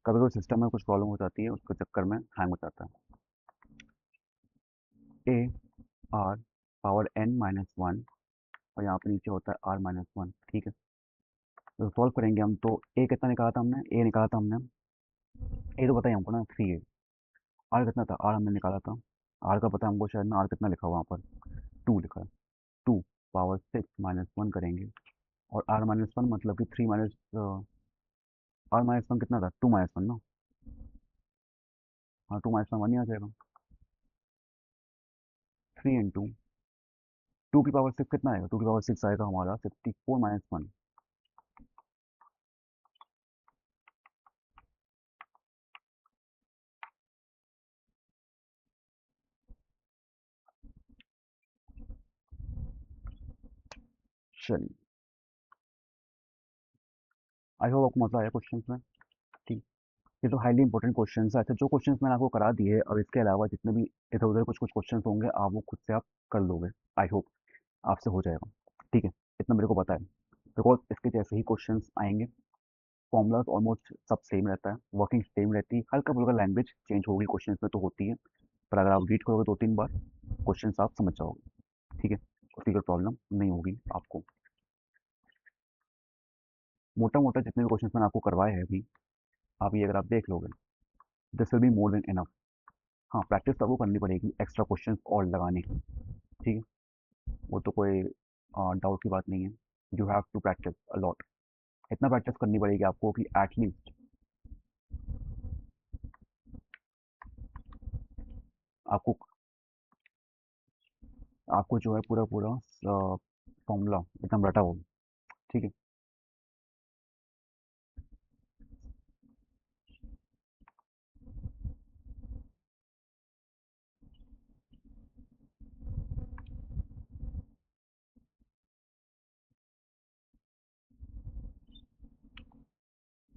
कभी कभी सिस्टम में कुछ प्रॉब्लम हो जाती है, उसके चक्कर में हैंग हो जाता है। A R power N minus one, और यहाँ पे नीचे होता है आर माइनस वन। ठीक है, तो सॉल्व करेंगे हम। तो ए कितना निकाला था हमने? ए निकाला था हमने, ए तो पता है हमको ना, थ्री है। आर कितना था? आर हमने निकाला था, आर का पता है हमको शायद ना। आर कितना लिखा हुआ वहाँ पर? टू लिखा है। Two power six minus one करेंगे, और आर माइनस वन मतलब कि three minus, R minus one कितना था? टू माइनस वन ना। हाँ, टू माइनस वन वन ही आ जाएगा। थ्री इंटू टू की पावर सिक्स कितना आएगा? टू की पावर सिक्स आएगा हमारा 64 माइनस वन। चलिए, आई होप आपको मजा आया क्वेश्चंस में। ठीक, ये तो हाईली इंपॉर्टेंट क्वेश्चंस है। अच्छा, जो क्वेश्चंस मैंने आपको करा दिए, अब इसके अलावा जितने भी इधर उधर कुछ कुछ क्वेश्चंस होंगे, आप वो खुद से आप कर लोगे। आई होप आपसे हो जाएगा। ठीक है, इतना मेरे को पता है, बिकॉज इसके जैसे ही क्वेश्चंस आएंगे। फॉर्मूलाज ऑलमोस्ट सब सेम रहता है, वर्किंग सेम रहती है, हल्का फुल्का लैंग्वेज चेंज होगी क्वेश्चंस में तो होती है, पर अगर आप रीड करोगे दो तीन बार, क्वेश्चंस आप समझ जाओगे। ठीक है, उसकी कोई प्रॉब्लम नहीं होगी आपको। मोटा मोटा जितने भी क्वेश्चंस मैंने आपको करवाए हैं अभी, आप ये अगर आप देख लोगे, this will be more than enough. हाँ, प्रैक्टिस तो आपको करनी पड़ेगी एक्स्ट्रा क्वेश्चंस और लगाने की। ठीक है, वो तो कोई डाउट की बात नहीं है। You have to practice a lot. इतना प्रैक्टिस करनी पड़ेगी आपको कि एटलीस्ट आपको आपको जो है पूरा पूरा फॉर्मूला एकदम रटा हो। ठीक है,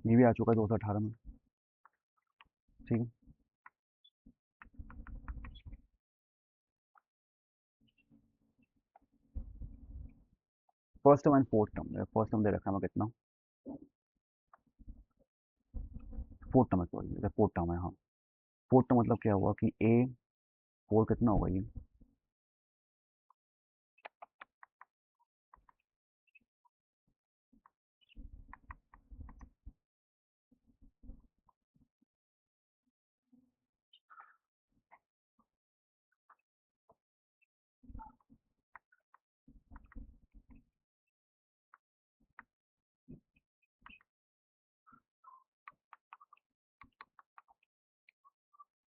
ये भी आ चुका है 2018 में। ठीक है, first term and fourth term, first term दे रखा है मैं कितना, फोर्थ टर्म है, सॉरी फोर्थ टर्म है। हाँ, फोर्थ टर्म मतलब क्या हुआ कि ए फोर कितना होगा ये?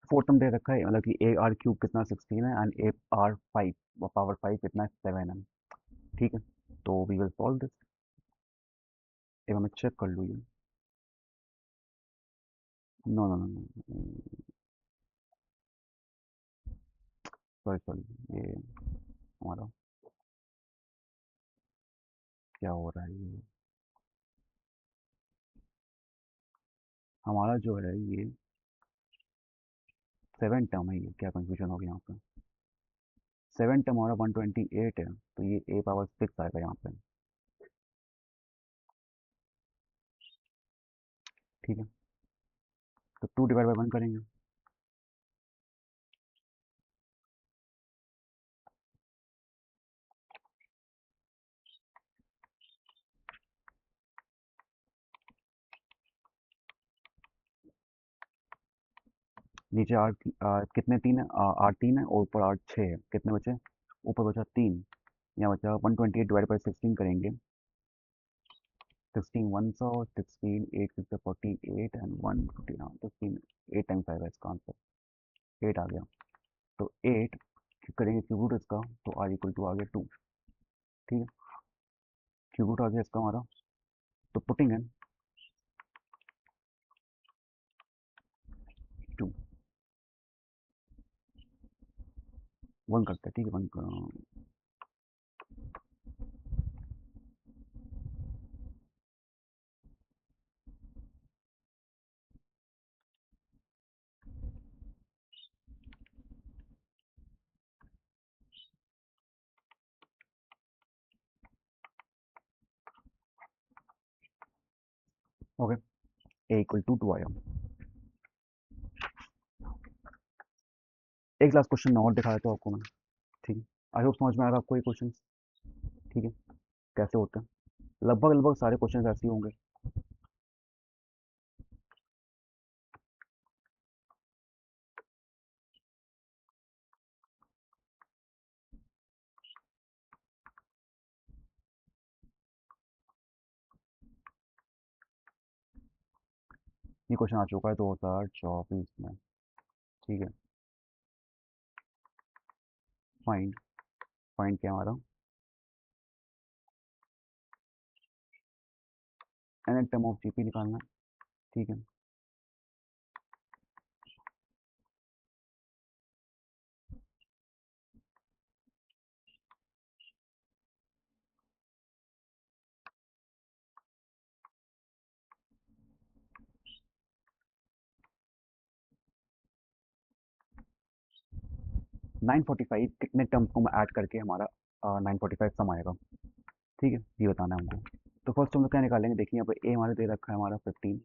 फोर्थ टर्म दे रखा है, मतलब कि ए आर क्यूब कितना 16 है, and A R five power five कितना 7 है। ठीक है, तो वी विल सॉल्व दिस। एक बार मैं चेक कर लूँ ये। No no no, sorry sorry, ये हमारा क्या हो रहा है ये? हमारा जो है ये सेवन टर्म है, ये क्या कंफ्यूजन हो गया यहाँ पे? सेवन टर्म हमारा 128 है, तो ये ए पावर सिक्स आएगा यहाँ पे। ठीक है, तो टू डिवाइड बाई वन करेंगे। नीचे आर कितने? तीन है, आर तीन है, और ऊपर आर छः है। कितने बचे? ऊपर बचा तीन, यहाँ बचा 128 डिवाइड बाई सिक्सटीन करेंगे। सिक्सटीन वन सौ, sixteen eight six 48 and one 50। हाँ, 16 एट टाइम्स आएगा इसका आंसर। एट आ गया, तो एट करेंगे क्यूब रूट इसका, तो आर इक्वल टू आ गया टू। ठीक है, क्यूब रूट आ गया इसका हमारा, तो पुटिंग इन टू, वन करते हैं। ठीक है, one, okay, A equal to 2 आया। एक लास्ट क्वेश्चन और दिखाया था आपको मैंने। ठीक है, आई होप समझ में आ रहा है आपको ये क्वेश्चन। ठीक है, कैसे होते हैं, लगभग लगभग सारे क्वेश्चन ऐसे ही होंगे। ये क्वेश्चन आ चुका है 2024 में। ठीक है, फाइंड, फाइंड क्या हमारा, एन टर्म ऑफ जीपी निकालना है। ठीक है, 945 कितने टर्म्स को मैं ऐड करके हमारा 945 सम आएगा। ठीक है, ये बताना है हमको। तो फर्स्ट हम लोग क्या निकालेंगे, देखिए यहाँ पे ए हमारे दे रखा है हमारा 15,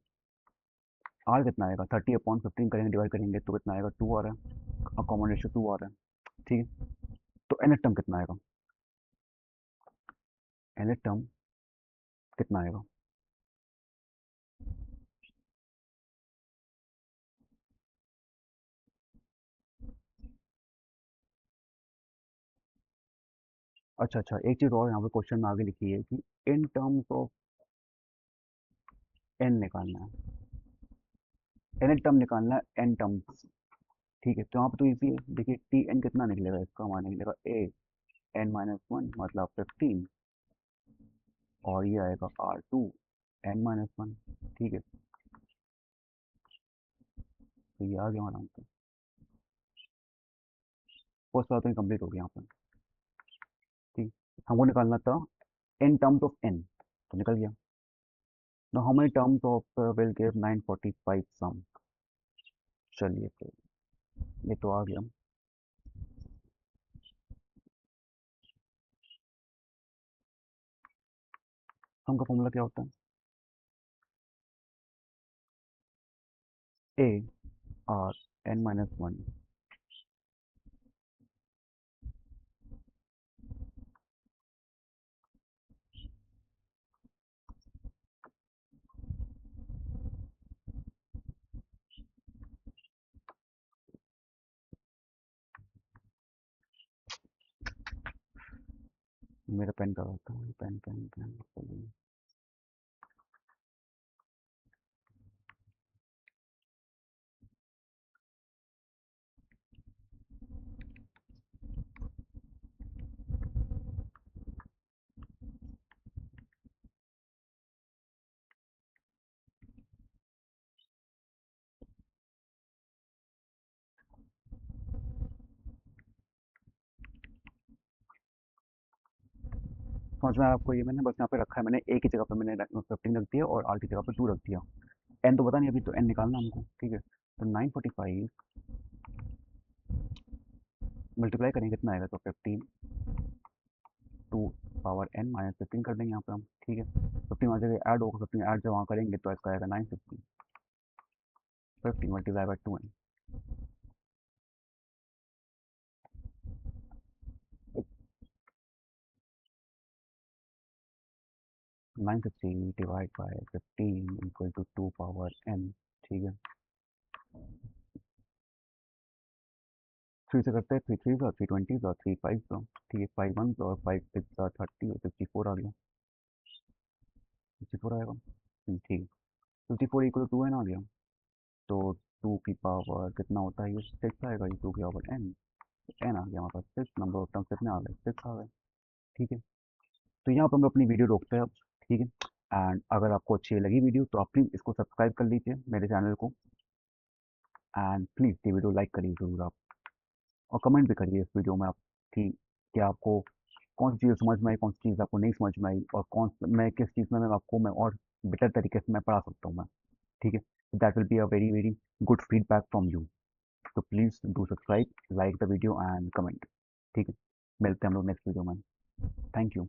आर कितना आएगा, 30/15 करेंगे, डिवाइड करेंगे तो कितना आएगा, 2 आ रहा है, और कॉमन रेशियो 2 आ रहा है। ठीक है, तो एन टर्म कितना आएगा, एन टर्म कितना आएगा। अच्छा अच्छा, एक चीज़ और यहाँ पे क्वेश्चन में आगे लिखी है कि इन टर्म्स ऑफ एन निकालना है, एन टर्म निकालना है एन टर्म्स। ठीक है, तो यहाँ पे तो इजी है, देखिए टी एन कितना निकलेगा, इसका हमारा निकलेगा ए n-1 मतलब 15, और ये आएगा R2 n-1। ठीक है, तो ये आ गया हमारा आंसर। फर्स्ट वाला तो कंप्लीट हो गया यहाँ पर। ठीक, हमको निकालना था इन टर्म्स ऑफ एन, तो निकल गया। now how many terms of will give 945 sum। चलिए फिर, ये तो आ गया। सम का फॉर्मूला क्या होता है, ए आर n-1। मेरा पेन का होता है, पेन पेन पेन, चलिए। समझ में आया आपको, ये मैंने बस यहाँ पे रखा है, मैंने ए की जगह पे मैंने 15 रख दिया और आर की जगह पे 2 रख दिया। एन तो पता नहीं अभी, तो एन निकालना हमको। ठीक है, तो 945 मल्टीप्लाई करेंगे कितना आएगा, तो 15 टू पावर n-15 कर देंगे यहाँ पे हम। ठीक है, 15 वहाँ जगह ऐड होगा, 15 ऐड जब वहाँ करेंगे तो इसका आएगा 950, 50 multiply by 2n। 950 divide by 15 equal to 2 power n। ठीक है, 3 से करते हैं, 3 3 और 3 20 और 3 5। ठीक है, 5 1 और 5 6 और 30 और 64 आ गया, 64 आएगा। ठीक है, 54 इक्वल टू 2n आ गया, तो 2 की पावर कितना होता है, ये 6 आएगा, ये 2 की पावर n, n आ गया हमारे पास 6, नंबर ऑफ टर्म्स कितने आ गए, 6 आ गए। ठीक है, तो यहाँ पर हम अपनी वीडियो रोकते हैं अब। ठीक है, एंड अगर आपको अच्छी लगी वीडियो तो आप प्लीज़ इसको सब्सक्राइब कर लीजिए मेरे चैनल को, एंड प्लीज़ ये वीडियो लाइक करिए ज़रूर आप, और कमेंट भी करिए इस वीडियो में आप कि क्या आपको कौन सी चीज़ समझ में आई, कौन सी चीज़ आपको नहीं समझ में आई, और कौन मैं किस चीज़ में मैं आपको मैं और बेटर तरीके से मैं पढ़ा सकता हूँ मैं। ठीक है, that will be a very very good feedback from you. तो please do subscribe, like the video and comment. ठीक है, मिलते हैं हम लोग नेक्स्ट वीडियो में। Thank you.